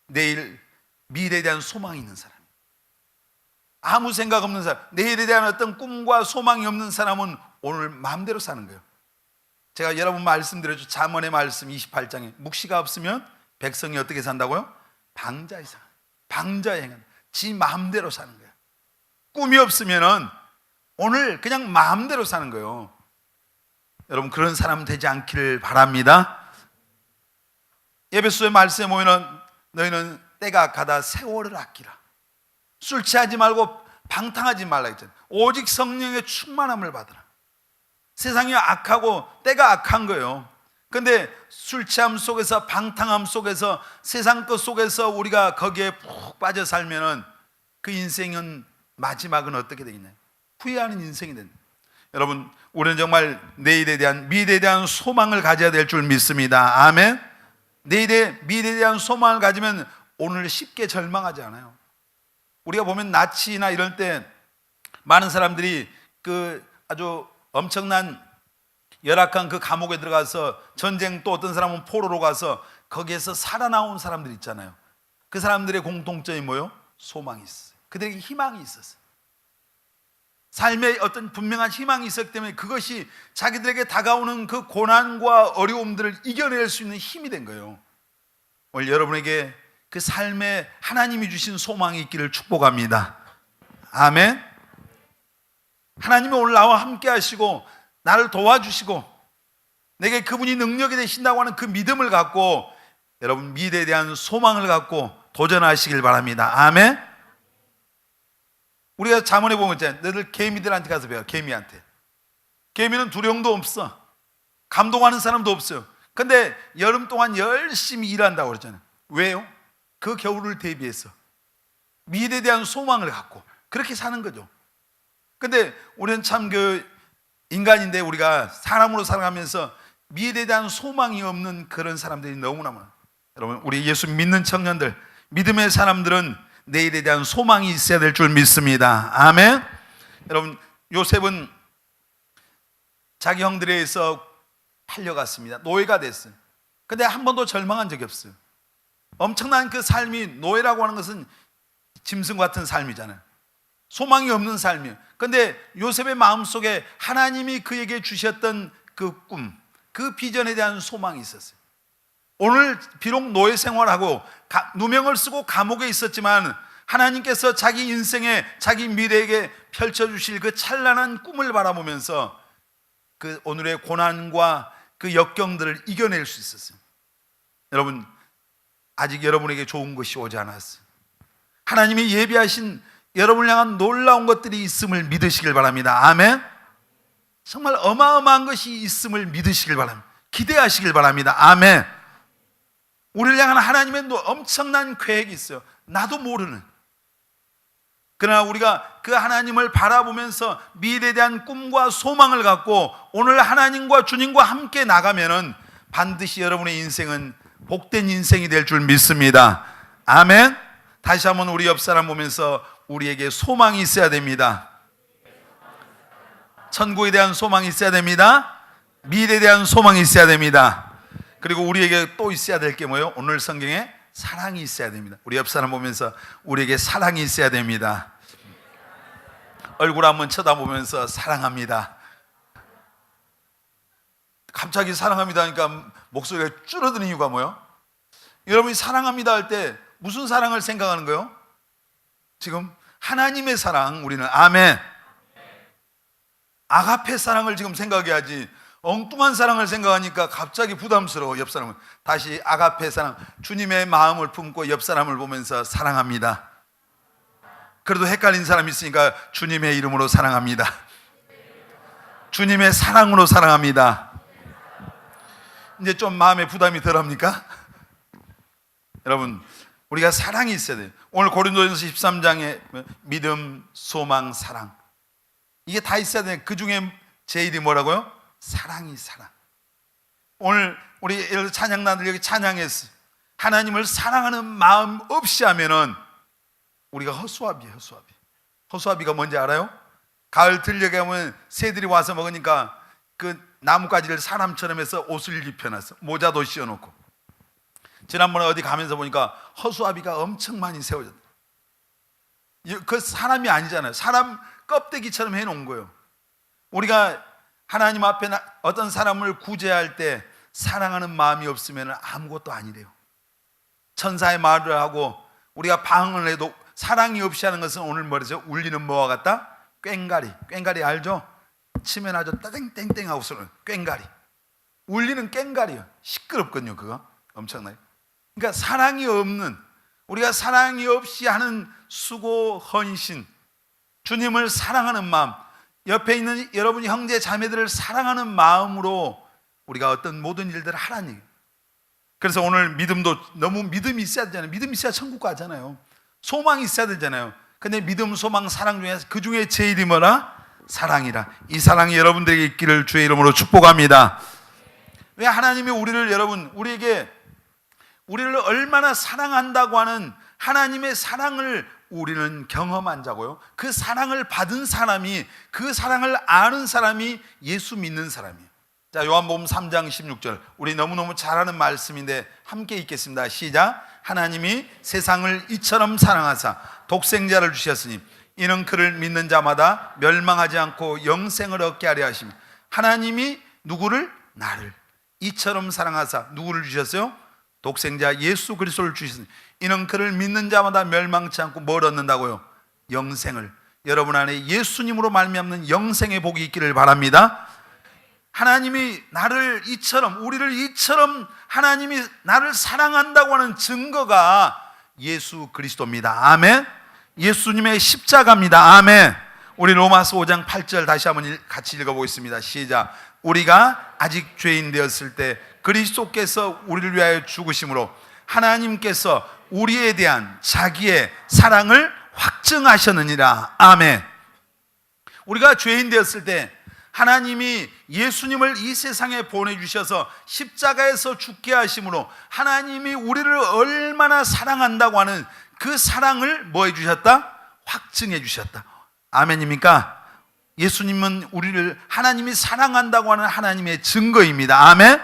내일 미래에 대한 소망이 있는 사람, 아무 생각 없는 사람, 내일에 대한 어떤 꿈과 소망이 없는 사람은 오늘 마음대로 사는 거예요. 제가 여러 번 말씀드렸죠. 잠언의 말씀 28장에 묵시가 없으면 백성이 어떻게 산다고요? 방자에 사, 방자에 행한다. 지 마음대로 사는 거예요. 꿈이 없으면은 오늘 그냥 마음대로 사는 거예요. 여러분, 그런 사람 되지 않기를 바랍니다. 에베소의 말씀에 보면은 너희는 때가 가다 세월을 아끼라. 술 취하지 말고 방탕하지 말라 했잖아요. 오직 성령의 충만함을 받으라. 세상이 악하고 때가 악한 거예요. 근데 술 취함 속에서, 방탕함 속에서, 세상 것 속에서 우리가 거기에 푹 빠져 살면은 그 인생은 마지막은 어떻게 되겠나요? 후회하는 인생이 됩니다. 여러분, 우리는 정말 내일에 대한, 미래에 대한 소망을 가져야 될 줄 믿습니다. 아멘. 내일에, 미래에 대한 소망을 가지면 오늘 쉽게 절망하지 않아요. 우리가 보면 나치나 이럴 때 많은 사람들이 그 아주 엄청난 열악한 그 감옥에 들어가서 전쟁, 또 어떤 사람은 포로로 가서 거기에서 살아나온 사람들 있잖아요. 그 사람들의 공통점이 뭐예요? 소망이 있어요. 그들에게 희망이 있었어요. 삶에 어떤 분명한 희망이 있었기 때문에 그것이 자기들에게 다가오는 그 고난과 어려움들을 이겨낼 수 있는 힘이 된 거예요. 오늘 여러분에게 그 삶에 하나님이 주신 소망이 있기를 축복합니다. 아멘. 하나님이 오늘 나와 함께 하시고 나를 도와주시고 내게 그분이 능력이 되신다고 하는 그 믿음을 갖고 여러분, 미래에 대한 소망을 갖고 도전하시길 바랍니다. 아멘. 우리가 잠언에 보면 있잖아요. 너희들 개미들한테 가서 배워. 개미한테. 개미는 두려움도 없어. 감동하는 사람도 없어요. 근데 여름 동안 열심히 일한다고 그러잖아요. 왜요? 그 겨울을 대비해서 미래에 대한 소망을 갖고 그렇게 사는 거죠. 근데 우리는 참 그 인간인데 우리가 사람으로 살아가면서 미래에 대한 소망이 없는 그런 사람들이 너무나 많아요. 여러분, 우리 예수 믿는 청년들, 믿음의 사람들은 내일에 대한 소망이 있어야 될 줄 믿습니다. 아멘. 여러분, 요셉은 자기 형들에 의해서 팔려갔습니다. 노예가 됐어요. 근데 한 번도 절망한 적이 없어요. 엄청난 그 삶이, 노예라고 하는 것은 짐승 같은 삶이잖아요. 소망이 없는 삶이에요. 근데 요셉의 마음속에 하나님이 그에게 주셨던 그 꿈, 그 비전에 대한 소망이 있었어요. 오늘 비록 노예 생활하고 누명을 쓰고 감옥에 있었지만 하나님께서 자기 인생에, 자기 미래에게 펼쳐주실 그 찬란한 꿈을 바라보면서 그 오늘의 고난과 그 역경들을 이겨낼 수 있었어요. 여러분, 아직 여러분에게 좋은 것이 오지 않았어요. 하나님이 예비하신 여러분을 향한 놀라운 것들이 있음을 믿으시길 바랍니다. 아멘. 정말 어마어마한 것이 있음을 믿으시길 바랍니다. 기대하시길 바랍니다. 아멘. 우리를 향한 하나님의 엄청난 계획이 있어요. 나도 모르는. 그러나 우리가 그 하나님을 바라보면서 미래에 대한 꿈과 소망을 갖고 오늘 하나님과 주님과 함께 나가면은 반드시 여러분의 인생은 복된 인생이 될 줄 믿습니다. 아멘. 다시 한번 우리 옆 사람 보면서 우리에게 소망이 있어야 됩니다. 천국에 대한 소망이 있어야 됩니다. 미래에 대한 소망이 있어야 됩니다. 그리고 우리에게 또 있어야 될 게 뭐예요? 오늘 성경에 사랑이 있어야 됩니다. 우리 옆 사람 보면서 우리에게 사랑이 있어야 됩니다. 얼굴 한번 쳐다보면서 사랑합니다. 갑자기 사랑합니다 하니까 목소리가 줄어드는 이유가 뭐예요? 여러분이 사랑합니다 할 때 무슨 사랑을 생각하는 거예요? 지금 하나님의 사랑, 우리는 아멘. 아가페 사랑을 지금 생각해야지 엉뚱한 사랑을 생각하니까 갑자기 부담스러워. 옆 사람은 다시 아가페 사랑, 주님의 마음을 품고 옆 사람을 보면서 사랑합니다. 그래도 헷갈린 사람이 있으니까 주님의 이름으로 사랑합니다. 주님의 사랑으로 사랑합니다. 이제 좀 마음에 부담이 덜합니까? 여러분, 우리가 사랑이 있어야 돼요. 오늘 고린도전서 13장에 믿음, 소망, 사랑, 이게 다 있어야 돼요. 그 중에 제일이 뭐라고요? 사랑이 사랑. 오늘 우리 예를 들어 찬양단들 여기 찬양했어. 하나님을 사랑하는 마음 없이 하면은 우리가 허수아비예요. 허수아비가 뭔지 알아요? 가을 들녘에 오면 새들이 와서 먹으니까 그 나뭇가지를 사람처럼 해서 옷을 입혀놨어. 모자도 씌워놓고. 지난번에 어디 가면서 보니까 허수아비가 엄청 많이 세워졌다. 그 사람이 아니잖아요. 사람 껍데기처럼 해놓은 거예요. 우리가 하나님 앞에 어떤 사람을 구제할 때 사랑하는 마음이 없으면 아무것도 아니래요. 천사의 말을 하고 우리가 방언을 해도 사랑이 없이 하는 것은 오늘 뭐라죠? 울리는 뭐와 같다? 꽹가리 알죠? 치면 아주 따땡땡땡 하고 소리는 꽹가리. 울리는 꽹가리요. 시끄럽거든요. 그거 엄청나요. 그러니까 사랑이 없는, 우리가 사랑이 없이 하는 수고, 헌신, 주님을 사랑하는 마음, 옆에 있는 여러분 형제 자매들을 사랑하는 마음으로 우리가 어떤 모든 일들을 하라는 얘기예요. 그래서 오늘 믿음도 너무 믿음이 있어야 되잖아요. 믿음이 있어야 천국 가잖아요. 소망이 있어야 되잖아요. 근데 믿음, 소망, 사랑 중에서 그 중에 제일이 뭐라? 사랑이라. 이 사랑이 여러분들에게 있기를 주의 이름으로 축복합니다. 왜 하나님이 우리를, 여러분, 우리를 얼마나 사랑한다고 하는 하나님의 사랑을 우리는 경험한 자고요. 그 사랑을 받은 사람이, 그 사랑을 아는 사람이 예수 믿는 사람이에요. 자, 요한복음 3장 16절. 우리 너무너무 잘 아는 말씀인데 함께 읽겠습니다. 시작. 하나님이 세상을 이처럼 사랑하사 독생자를 주셨으니 이는 그를 믿는 자마다 멸망하지 않고 영생을 얻게 하려 하시며. 하나님이 누구를? 나를 이처럼 사랑하사 누구를 주셨어요? 독생자 예수 그리스도를 주셨으니 이는 그를 믿는 자마다 멸망치 않고 뭘 얻는다고요? 영생을. 여러분 안에 예수님으로 말미암는 영생의 복이 있기를 바랍니다. 하나님이 나를 이처럼, 우리를 이처럼 하나님이 나를 사랑한다고 하는 증거가 예수 그리스도입니다. 아멘. 예수님의 십자가입니다. 아멘. 우리 로마서 5장 8절 다시 한번 같이 읽어보겠습니다. 시작. 우리가 아직 죄인 되었을 때 그리스도께서 우리를 위하여 죽으심으로 하나님께서 우리에 대한 자기의 사랑을 확증하셨느니라. 아멘. 우리가 죄인 되었을 때 하나님이 예수님을 이 세상에 보내주셔서 십자가에서 죽게 하심으로 하나님이 우리를 얼마나 사랑한다고 하는 그 사랑을 뭐 해주셨다? 확증해 주셨다. 아멘입니까? 예수님은 우리를 하나님이 사랑한다고 하는 하나님의 증거입니다. 아멘.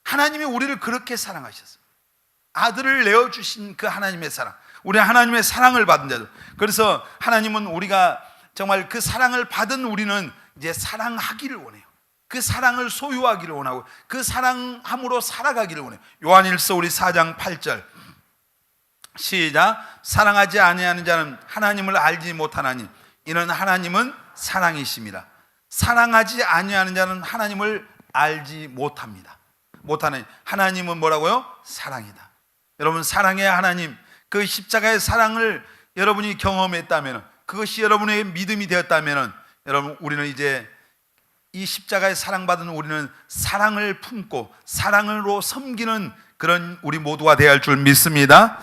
하나님이 우리를 그렇게 사랑하셨어요. 아들을 내어주신 그 하나님의 사랑, 우리 하나님의 사랑을 받은 자들. 그래서 하나님은 우리가 정말 그 사랑을 받은 우리는 이제 사랑하기를 원해요. 그 사랑을 소유하기를 원하고 그 사랑함으로 살아가기를 원해요. 요한일서 우리 4장 8절 시작. 사랑하지 아니하는 자는 하나님을 알지 못하나니 이는 하나님은 사랑이심이라. 사랑하지 아니하는 자는 하나님을 알지 못합니다. 못하는 하나님은 뭐라고요? 사랑이다. 여러분, 사랑의 하나님, 그 십자가의 사랑을 여러분이 경험했다면, 그것이 여러분의 믿음이 되었다면, 여러분, 우리는 이제 이 십자가의 사랑받은 우리는 사랑을 품고 사랑으로 섬기는 그런 우리 모두가 되어야 할 줄 믿습니다.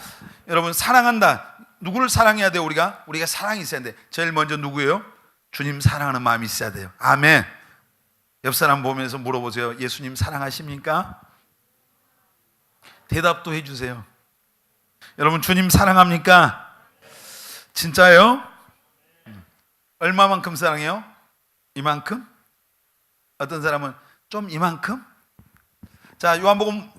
여러분, 사랑한다. 누구를 사랑해야 돼요? 우리가 사랑이 있어야 돼. 제일 먼저 누구예요? 주님 사랑하는 마음이 있어야 돼요. 아멘. 옆 사람 보면서 물어보세요. 예수님 사랑하십니까? 대답도 해주세요. 여러분, 주님 사랑합니까? 진짜요? 얼마만큼 사랑해요? 이만큼? 어떤 사람은 좀 이만큼? 자, 요한복음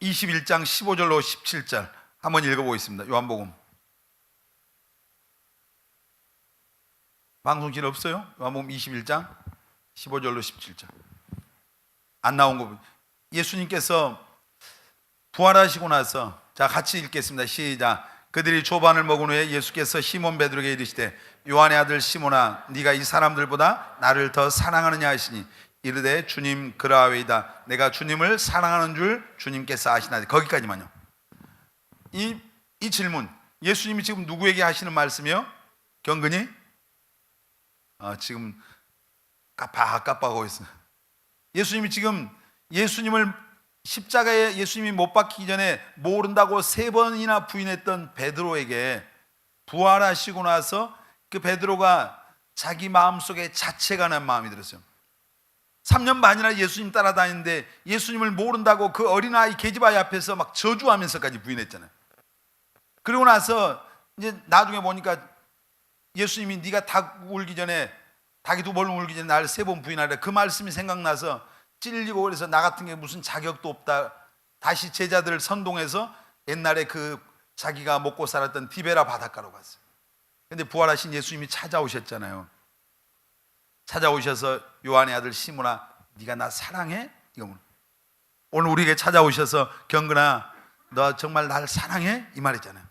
21장 15절로 17절 한번 읽어보겠습니다. 요한복음. 방송실 없어요? 요한복음 21장 15절로 17절. 안 나온 거. 예수님께서 부활하시고 나서, 자, 같이 읽겠습니다. 시작. 그들이 조반을 먹은 후에 예수께서 시몬 베드로에게 이르시되 요한의 아들 시몬아, 네가 이 사람들보다 나를 더 사랑하느냐 하시니 이르되 주님 그라하오이다. 내가 주님을 사랑하는 줄 주님께서 아시나니. 거기까지만요. 이 질문, 예수님이 지금 누구에게 하시는 말씀이요? 경건이? 지금 깜빡하고 있어요. 예수님이 지금 예수님을 십자가에 예수님이 못 박히기 전에 모른다고 3번이나 부인했던 베드로에게 부활하시고 나서 그 베드로가 자기 마음속에 자책하는 마음이 들었어요. 3년 반이나 예수님 따라다니는데 예수님을 모른다고 그 어린아이 계집아이 앞에서 막 저주하면서까지 부인했잖아요. 그리고 나서 이제 나중에 보니까 예수님이 네가 닭 울기 전에, 닭이 2번 울기 전에 나를 3번 부인하라, 그 말씀이 생각나서 찔리고, 그래서 나 같은 게 무슨 자격도 없다, 다시 제자들을 선동해서 옛날에 그 자기가 먹고 살았던 디베라 바닷가로 갔어요. 근데 부활하신 예수님이 찾아오셨잖아요. 찾아오셔서 요한의 아들 시몬아, 네가 나 사랑해? 이거 오늘 우리에게 찾아오셔서 경근아, 너 정말 날 사랑해? 이 말이잖아요.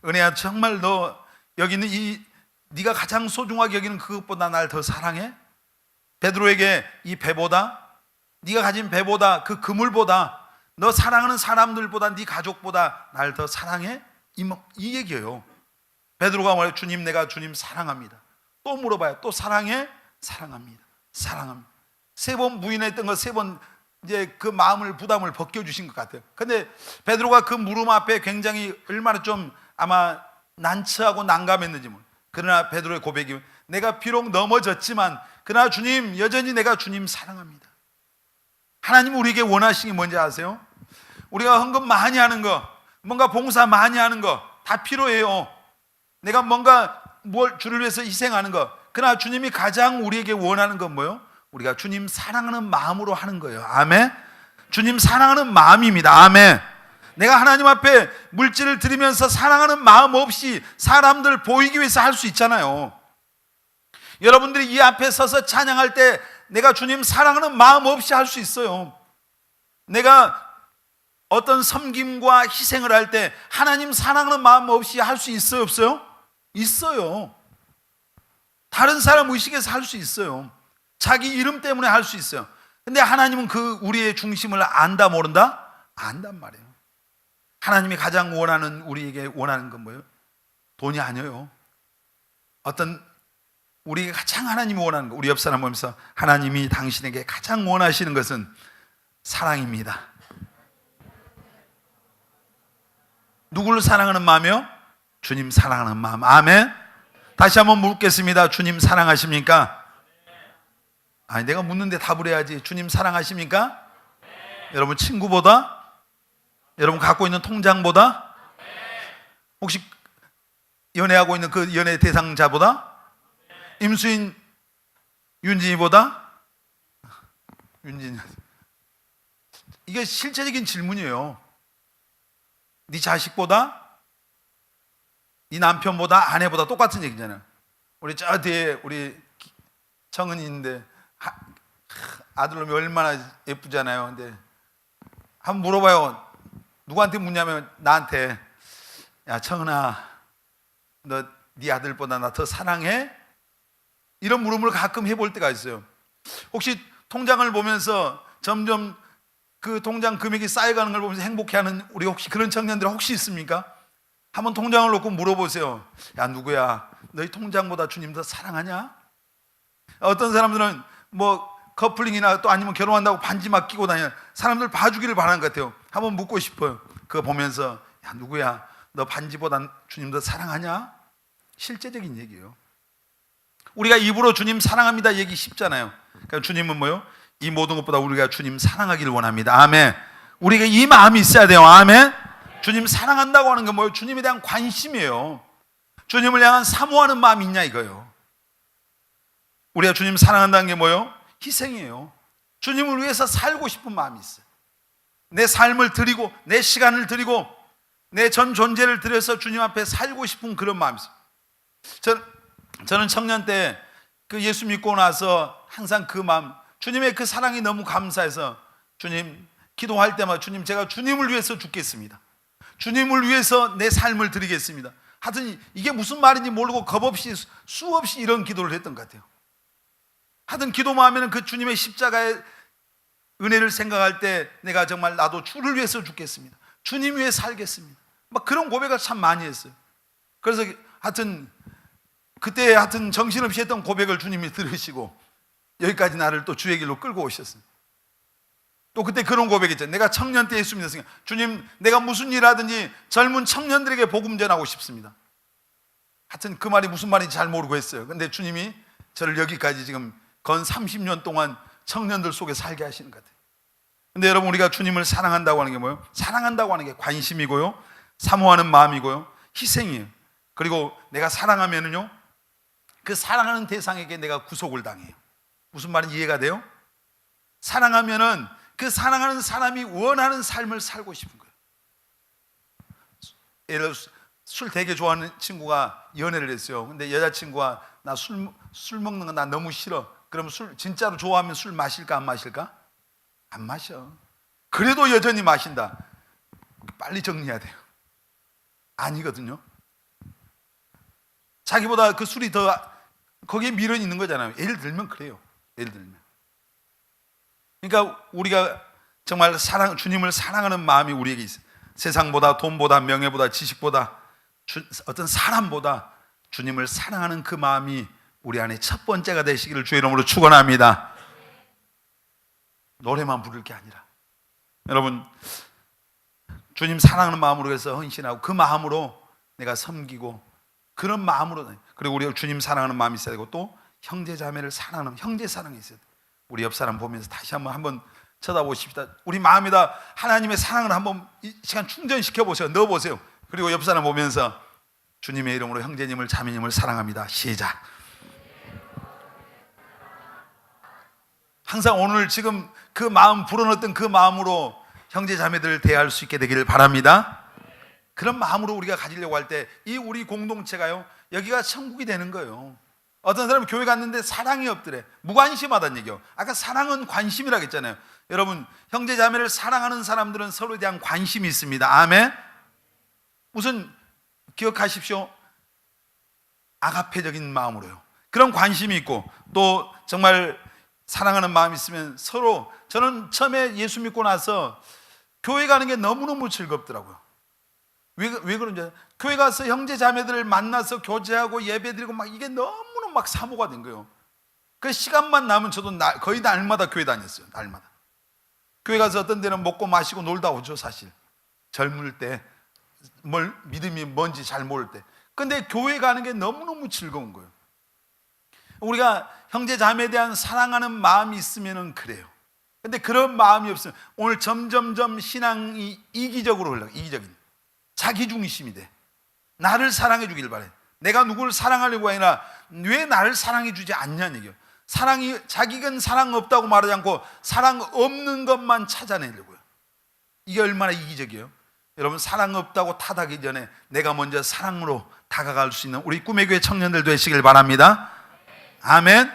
은혜야, 정말 너 여기 있는 네가 가장 소중하게 여기는 그것보다 날 더 사랑해? 베드로에게 이 배보다, 네가 가진 배보다, 그 그물보다, 너 사랑하는 사람들보다, 네 가족보다 날 더 사랑해? 이 얘기예요. 베드로가 말해요. 주님, 내가 주님 사랑합니다. 또 물어봐요. 또 사랑해? 사랑합니다. 사랑합니다. 3번 부인했던 거 3번 이제 그 마음을, 부담을 벗겨주신 것 같아요. 근데 베드로가 그 물음 앞에 굉장히 얼마나 좀 아마 난처하고 난감했는지 모르겠어요. 그러나 베드로의 고백이, 내가 비록 넘어졌지만 그러나 주님, 여전히 내가 주님 사랑합니다. 하나님 우리에게 원하시는 게 뭔지 아세요? 우리가 헌금 많이 하는 거, 뭔가 봉사 많이 하는 거 다 필요해요. 내가 뭔가 뭘 주를 위해서 희생하는 거. 그러나 주님이 가장 우리에게 원하는 건 뭐예요? 우리가 주님 사랑하는 마음으로 하는 거예요. 아멘. 주님 사랑하는 마음입니다. 아멘. 내가 하나님 앞에 물질을 드리면서 사랑하는 마음 없이 사람들 보이기 위해서 할 수 있잖아요. 여러분들이 이 앞에 서서 찬양할 때 내가 주님 사랑하는 마음 없이 할 수 있어요. 내가 어떤 섬김과 희생을 할 때 하나님 사랑하는 마음 없이 할 수 있어요, 없어요? 있어요. 다른 사람 의식에서 할 수 있어요. 자기 이름 때문에 할 수 있어요. 근데 하나님은 그 우리의 중심을 안다 모른다? 안단 말이에요. 하나님이 가장 원하는, 우리에게 원하는 건 뭐예요? 돈이 아니에요. 어떤 우리에게 가장 하나님이 원하는 거, 우리 옆 사람 보면서 하나님이 당신에게 가장 원하시는 것은 사랑입니다. 누구를 사랑하는 마음이요? 주님 사랑하는 마음. 아멘. 다시 한번 묻겠습니다. 주님 사랑하십니까? 아니, 내가 묻는데 답을 해야지. 주님 사랑하십니까? 여러분 친구보다? 여러분 갖고 있는 통장보다? 혹시 연애하고 있는 그 연애 대상자보다? 임수인 윤진이보다? 윤진이. 이게 실제적인 질문이에요. 네 자식보다? 네 남편보다? 아내보다? 똑같은 얘기잖아요. 우리 저 뒤에 우리 청은이 있는데 아들놈이 얼마나 예쁘잖아요. 근데 한번 물어봐요. 누구한테 묻냐면 나한테. 야 청은아, 너 네 아들보다 나 더 사랑해? 이런 물음을 가끔 해볼 때가 있어요. 혹시 통장을 보면서 점점 그 통장 금액이 쌓여가는 걸 보면서 행복해하는 우리 혹시 그런 청년들 혹시 있습니까? 한번 통장을 놓고 물어보세요. 야 누구야, 너희 통장보다 주님 더 사랑하냐? 어떤 사람들은 뭐 커플링이나 또 아니면 결혼한다고 반지 막 끼고 다니는 사람들 봐주기를 바라는 것 같아요. 한번 묻고 싶어요. 그거 보면서 야 누구야, 너 반지보다 주님 더 사랑하냐? 실제적인 얘기예요. 우리가 입으로 주님 사랑합니다 얘기 쉽잖아요. 그러니까 주님은 뭐요? 이 모든 것보다 우리가 주님 사랑하기를 원합니다. 아멘. 우리가 이 마음이 있어야 돼요. 아멘. 주님 사랑한다고 하는 건 뭐예요? 주님에 대한 관심이에요. 주님을 향한 사모하는 마음이 있냐 이거예요. 우리가 주님 사랑한다는 게 뭐예요? 희생이에요. 주님을 위해서 살고 싶은 마음이 있어요. 내 삶을 드리고 내 시간을 드리고 내 전 존재를 들여서 주님 앞에 살고 싶은 그런 마음이 있어요. 저는 청년 때 그 예수 믿고 나서 항상 그 마음, 주님의 그 사랑이 너무 감사해서 주님 기도할 때마다 주님 제가 주님을 위해서 죽겠습니다. 주님을 위해서 내 삶을 드리겠습니다. 하여튼 이게 무슨 말인지 모르고 겁없이 수없이 이런 기도를 했던 것 같아요. 하여튼 기도만 하면 그 주님의 십자가의 은혜를 생각할 때 내가 정말 나도 주를 위해서 죽겠습니다. 주님 위해 살겠습니다. 막 그런 고백을 참 많이 했어요. 그래서 하여튼 그때 하여튼 정신없이 했던 고백을 주님이 들으시고 여기까지 나를 또 주의 길로 끌고 오셨어요. 또 그때 그런 고백했죠. 내가 청년 때 예수 믿었으니까 주님 내가 무슨 일 하든지 젊은 청년들에게 복음 전하고 싶습니다. 하여튼 그 말이 무슨 말인지 잘 모르고 했어요. 근데 주님이 저를 여기까지 지금 건 30년 동안 청년들 속에 살게 하시는 것 같아요. 근데 여러분, 우리가 주님을 사랑한다고 하는 게 뭐예요? 사랑한다고 하는 게 관심이고요, 사모하는 마음이고요, 희생이에요. 그리고 내가 사랑하면은요, 그 사랑하는 대상에게 내가 구속을 당해요. 무슨 말인지 이해가 돼요? 사랑하면은 그 사랑하는 사람이 원하는 삶을 살고 싶은 거예요. 예를 들어 술 되게 좋아하는 친구가 연애를 했어요. 근데 여자친구가 나 술 먹는 거 나 너무 싫어. 그럼 술 진짜로 좋아하면 술 마실까 안 마실까? 안 마셔. 그래도 여전히 마신다. 빨리 정리해야 돼요. 아니거든요. 자기보다 그 술이 더 거기에 미련이 있는 거잖아요. 예를 들면 그래요. 예를 들면. 그러니까 우리가 정말 주님을 사랑하는 마음이 우리에게 있어요. 세상보다, 돈보다, 명예보다, 지식보다, 어떤 사람보다 주님을 사랑하는 그 마음이 우리 안에 첫 번째가 되시기를 주의 이름으로 축원합니다. 노래만 부를 게 아니라, 여러분, 주님 사랑하는 마음으로 해서 헌신하고 그 마음으로 내가 섬기고, 그런 마음으로, 그리고 우리가 주님 사랑하는 마음이 있어야 되고, 또 형제 자매를 사랑하는 형제 사랑이 있어야 돼요. 우리 옆 사람 보면서 다시 한번 쳐다보십시다. 우리 마음에다 하나님의 사랑을 한번 이 시간 충전시켜 보세요. 넣어 보세요. 그리고 옆 사람 보면서 주님의 이름으로 형제님을 자매님을 사랑합니다. 시작. 항상 오늘 지금 그 마음, 불어넣었던 그 마음으로 형제 자매들을 대할 수 있게 되기를 바랍니다. 그런 마음으로 우리가 가지려고 할 때 이 우리 공동체가요, 여기가 천국이 되는 거예요. 어떤 사람은 교회 갔는데 사랑이 없더래. 무관심하다는 얘기요. 아까 사랑은 관심이라고 했잖아요. 여러분, 형제 자매를 사랑하는 사람들은 서로에 대한 관심이 있습니다. 아멘. 우선 기억하십시오. 아가페적인 마음으로요. 그런 관심이 있고, 또 정말 사랑하는 마음이 있으면 서로, 저는 처음에 예수 믿고 나서 교회 가는 게 너무너무 즐겁더라고요. 왜 그런지, 교회 가서 형제 자매들을 만나서 교제하고 예배드리고 막 이게 너무너무 막 사모가 된 거예요. 그 시간만 나면 저도 거의 날마다 교회 다녔어요. 날마다. 교회 가서 어떤 데는 먹고 마시고 놀다 오죠, 사실. 젊을 때, 믿음이 뭔지 잘 모를 때. 근데 교회 가는 게 너무너무 즐거운 거예요. 우리가 형제 자매에 대한 사랑하는 마음이 있으면 그래요. 근데 그런 마음이 없으면 오늘 점점점 신앙이 이기적으로 흘러요. 이기적인, 자기중심이 돼. 나를 사랑해 주길 바래. 내가 누구를 사랑하려고 아니라 왜 나를 사랑해 주지 않냐는 얘기예요. 자기는 사랑 없다고 말하지 않고 사랑 없는 것만 찾아내려고요. 이게 얼마나 이기적이에요. 여러분, 사랑 없다고 탓하기 전에 내가 먼저 사랑으로 다가갈 수 있는 우리 꿈의 교회 청년들 되시길 바랍니다. 아멘.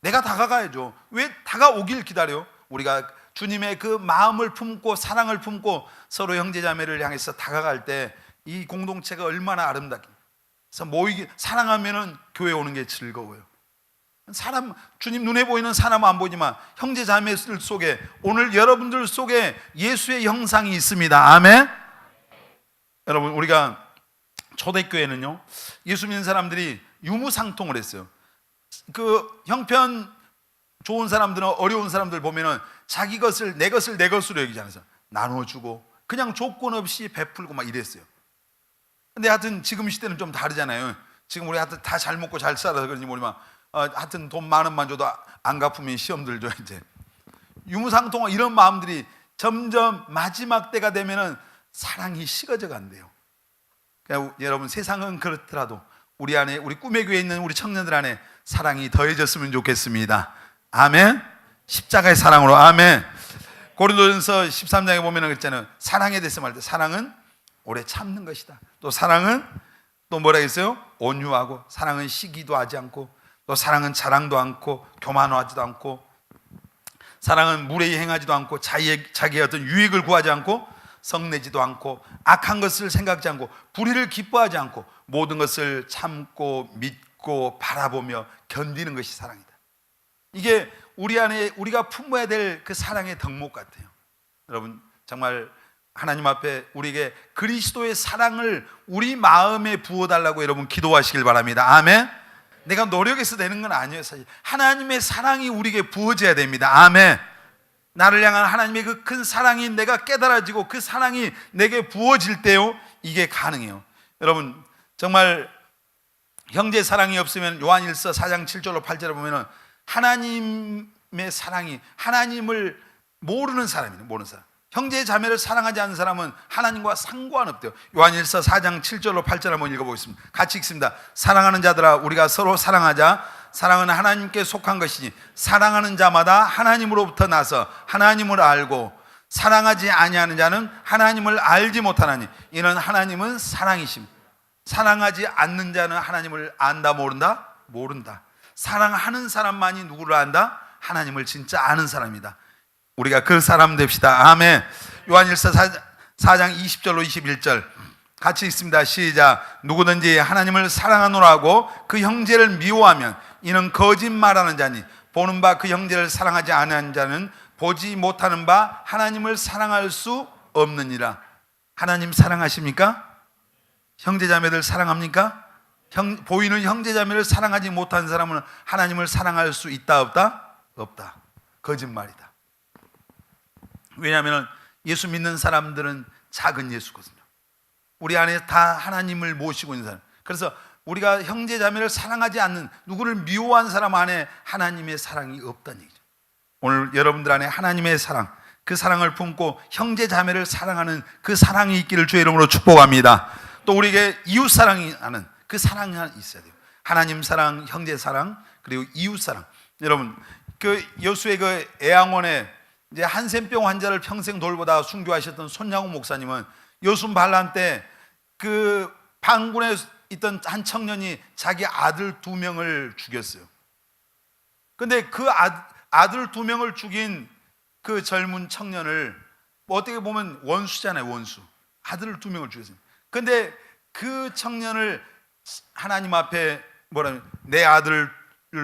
내가 다가가야죠. 왜 다가오길 기다려? 우리가 주님의 그 마음을 품고 사랑을 품고 서로 형제자매를 향해서 다가갈 때 이 공동체가 얼마나 아름답게, 그래서 사랑하면은 교회 오는 게 즐거워요. 주님 눈에 보이는 사람은 안 보이지만 형제자매들 속에, 오늘 여러분들 속에 예수의 형상이 있습니다. 아멘. 여러분, 우리가 초대교회는요, 예수 믿는 사람들이 유무상통을 했어요. 그 형편 좋은 사람들은, 어려운 사람들 보면은 자기 것을 내 것으로 여기지 않아서 나눠주고 그냥 조건 없이 베풀고 막 이랬어요. 근데 하여튼 지금 시대는 좀 다르잖아요. 지금 우리 하여튼 다 잘 먹고 잘 살아서 그런지 모르지만 하여튼 돈 10,000원만 줘도 안 갚으면 시험 들죠. 이제 유무상통한 이런 마음들이 점점 마지막 때가 되면은 사랑이 식어져 간대요. 그러니까 여러분, 세상은 그렇더라도 우리 안에, 우리 꿈의 교회에 있는 우리 청년들 안에 사랑이 더해졌으면 좋겠습니다. 아멘. 십자가의 사랑으로. 아멘. 고린도전서 13장에 보면 그랬잖아요. 사랑에 대해서 말할 때 사랑은 오래 참는 것이다. 또 사랑은 또 뭐라 했어요? 온유하고, 사랑은 시기도 하지 않고, 또 사랑은 자랑도 않고 교만하지도 않고, 사랑은 무례히 행하지도 않고, 자기의 어떤 유익을 구하지 않고, 성내지도 않고, 악한 것을 생각지 않고, 불의를 기뻐하지 않고, 모든 것을 참고 믿고 바라보며 견디는 것이 사랑이다. 이게 우리 안에 우리가 품어야 될 그 사랑의 덕목 같아요. 여러분, 정말 하나님 앞에 우리에게 그리스도의 사랑을 우리 마음에 부어달라고 여러분 기도하시길 바랍니다. 아멘. 내가 노력해서 되는 건 아니에요. 사실 하나님의 사랑이 우리에게 부어져야 됩니다. 아멘. 나를 향한 하나님의 그 큰 사랑이 내가 깨달아지고 그 사랑이 내게 부어질 때요, 이게 가능해요. 여러분, 정말 형제 사랑이 없으면 요한일서 4장 7절로 8절에 보면은 하나님의 사랑이, 하나님을 모르는 사람이에요. 모르는 사람. 형제 자매를 사랑하지 않는 사람은 하나님과 상관없대요. 요한일서 4장 7절로 8절 한번 읽어보겠습니다. 같이 읽습니다. 사랑하는 자들아, 우리가 서로 사랑하자. 사랑은 하나님께 속한 것이니 사랑하는 자마다 하나님으로부터 나서 하나님을 알고, 사랑하지 아니하는 자는 하나님을 알지 못하나니 이는 하나님은 사랑이심. 사랑하지 않는 자는 하나님을 안다 모른다? 모른다. 사랑하는 사람만이 누구를 안다? 하나님을 진짜 아는 사람이다. 우리가 그 사람 됩시다. 아멘. 요한일서 4장 20절로 21절 같이 읽습니다. 시작. 누구든지 하나님을 사랑하노라 하고 그 형제를 미워하면 이는 거짓말하는 자니 보는 바 그 형제를 사랑하지 않는 자는 보지 못하는 바 하나님을 사랑할 수 없느니라. 하나님 사랑하십니까? 형제자매들 사랑합니까? 보이는 형제자매를 사랑하지 못한 사람은 하나님을 사랑할 수 있다 없다? 없다. 거짓말이다. 왜냐하면 예수 믿는 사람들은 작은 예수거든요. 우리 안에 다 하나님을 모시고 있는 사람. 그래서 우리가 형제자매를 사랑하지 않는, 누구를 미워한 사람 안에 하나님의 사랑이 없다는 얘기죠. 오늘 여러분들 안에 하나님의 사랑, 그 사랑을 품고 형제자매를 사랑하는 그 사랑이 있기를 주의 이름으로 축복합니다. 또 우리에게 이웃 사랑이 하는 그 사랑이 있어야 돼요. 하나님 사랑, 형제 사랑, 그리고 이웃 사랑. 여러분, 그 여수의 그 애양원에 이제 한센병 환자를 평생 돌보다 순교하셨던 손양호 목사님은 여순 반란 때 그 반군에 있던 한 청년이 자기 아들 2명을 죽였어요. 근데 그 아들 2명을 죽인 그 젊은 청년을 뭐 어떻게 보면 원수잖아요, 원수. 아들을 2명을 죽였어요. 근데 그 청년을 하나님 앞에 뭐라면 내 아들을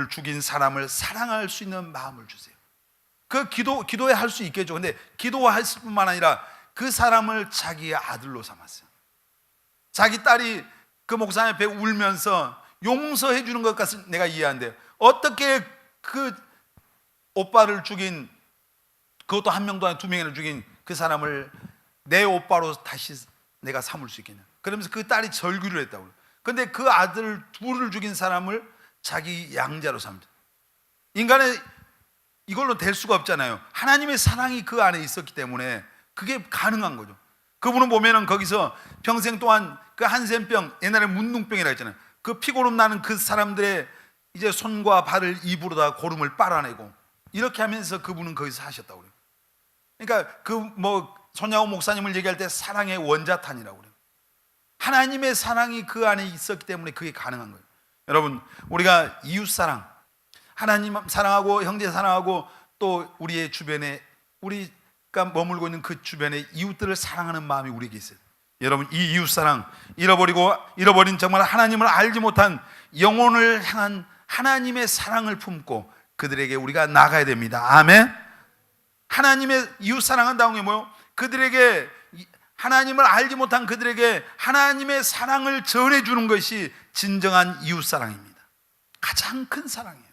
죽인 사람을 사랑할 수 있는 마음을 주세요. 그 기도에 할 수 있겠죠. 근데 기도했을 뿐만 아니라 그 사람을 자기의 아들로 삼았어요. 자기 딸이 그 목사님 앞에 울면서 용서해 주는 것 같아서 내가 이해 안 돼요. 어떻게 그 오빠를 죽인, 그것도 1명도 아니고 2명이나 죽인 그 사람을 내 오빠로 다시 내가 삼을 수 있겠냐. 그러면서 그 딸이 절규를 했다고요. 근데 그 아들 2를 죽인 사람을 자기 양자로 삼죠. 인간의 이걸로 될 수가 없잖아요. 하나님의 사랑이 그 안에 있었기 때문에 그게 가능한 거죠. 그분은 보면은 거기서 평생 동안 그 한센병, 옛날에 문둥병이라 했잖아요. 그 피고름 나는 그 사람들의 이제 손과 발을 입으로다 고름을 빨아내고 이렇게 하면서 그분은 거기서 하셨다고 그래요. 그러니까 그 손양호 목사님을 얘기할 때 사랑의 원자탄이라고 그래요. 하나님의 사랑이 그 안에 있었기 때문에 그게 가능한 거예요. 여러분, 우리가 이웃 사랑, 하나님 사랑하고 형제 사랑하고 또 우리의 주변에 우리가 머물고 있는 그 주변에 이웃들을 사랑하는 마음이 우리에게 있어요. 여러분, 이 이웃 사랑, 잃어버린 정말 하나님을 알지 못한 영혼을 향한 하나님의 사랑을 품고 그들에게 우리가 나가야 됩니다. 아멘. 하나님의 이웃 사랑한다는 게 뭐예요? 그들에게, 하나님을 알지 못한 그들에게 하나님의 사랑을 전해주는 것이 진정한 이웃 사랑입니다. 가장 큰 사랑이에요.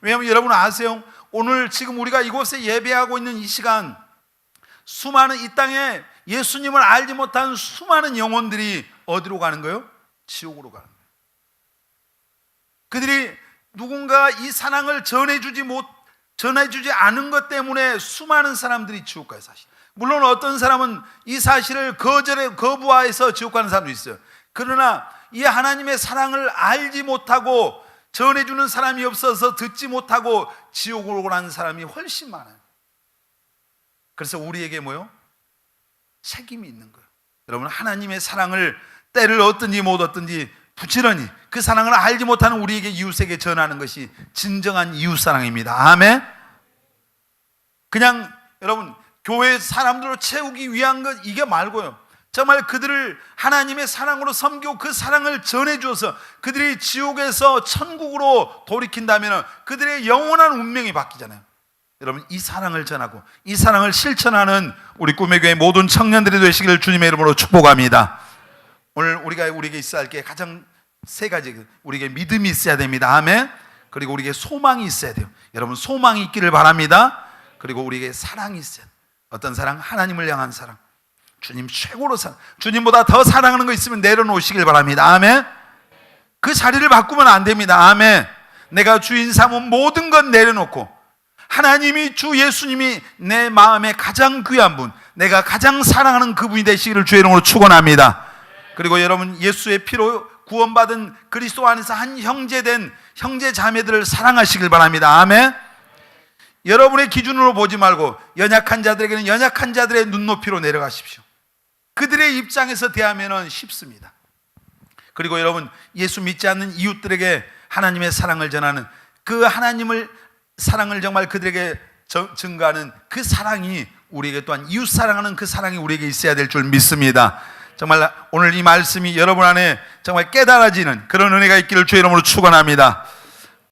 왜냐하면 여러분 아세요? 오늘 지금 우리가 이곳에 예배하고 있는 이 시간, 수많은 이 땅에 예수님을 알지 못한 수많은 영혼들이 어디로 가는 거예요? 지옥으로 가는 거예요. 그들이 누군가 이 사랑을 전해주지 않은 것 때문에 수많은 사람들이 지옥 가요. 사실 물론 어떤 사람은 이 사실을 거부해서 지옥 가는 사람도 있어요. 그러나 이 하나님의 사랑을 알지 못하고 전해주는 사람이 없어서 듣지 못하고 지옥으로 가는 사람이 훨씬 많아요. 그래서 우리에게 뭐요? 책임이 있는 거예요. 여러분, 하나님의 사랑을 때를 얻든지 못 얻든지 부지런히 그 사랑을 알지 못하는 우리에게, 이웃에게 전하는 것이 진정한 이웃 사랑입니다. 아멘. 그냥 여러분 교회 사람들로 채우기 위한 것 이게 말고요, 정말 그들을 하나님의 사랑으로 섬기고 그 사랑을 전해주어서 그들이 지옥에서 천국으로 돌이킨다면 그들의 영원한 운명이 바뀌잖아요. 여러분, 이 사랑을 전하고 이 사랑을 실천하는 우리 꿈의 교회 모든 청년들이 되시기를 주님의 이름으로 축복합니다. 오늘 우리에게 있어야 할 게 가장 3가지. 우리에게 믿음이 있어야 됩니다. 아멘. 그리고 우리에게 소망이 있어야 돼요. 여러분, 소망이 있기를 바랍니다. 그리고 우리에게 사랑이 있어야 돼요. 어떤 사랑? 하나님을 향한 사랑. 주님 최고로 주님보다 더 사랑하는 거 있으면 내려놓으시길 바랍니다. 아멘. 그 자리를 바꾸면 안 됩니다. 아멘. 내가 주인 삼은 모든 건 내려놓고 하나님이 주 예수님이 내 마음에 가장 귀한 분, 내가 가장 사랑하는 그분이 되시기를 주의 이름으로 축원합니다. 그리고 여러분, 예수의 피로 구원받은 그리스도 안에서 한 형제된 형제 자매들을 사랑하시길 바랍니다. 아멘. 여러분의 기준으로 보지 말고 연약한 자들에게는 연약한 자들의 눈높이로 내려가십시오. 그들의 입장에서 대하면 쉽습니다. 그리고 여러분, 예수 믿지 않는 이웃들에게 하나님의 사랑을 전하는 그 하나님을 사랑을 정말 그들에게 증가하는 그 사랑이 우리에게, 또한 이웃 사랑하는 그 사랑이 우리에게 있어야 될 줄 믿습니다. 정말 오늘 이 말씀이 여러분 안에 정말 깨달아지는 그런 은혜가 있기를 주의 이름으로 축원합니다.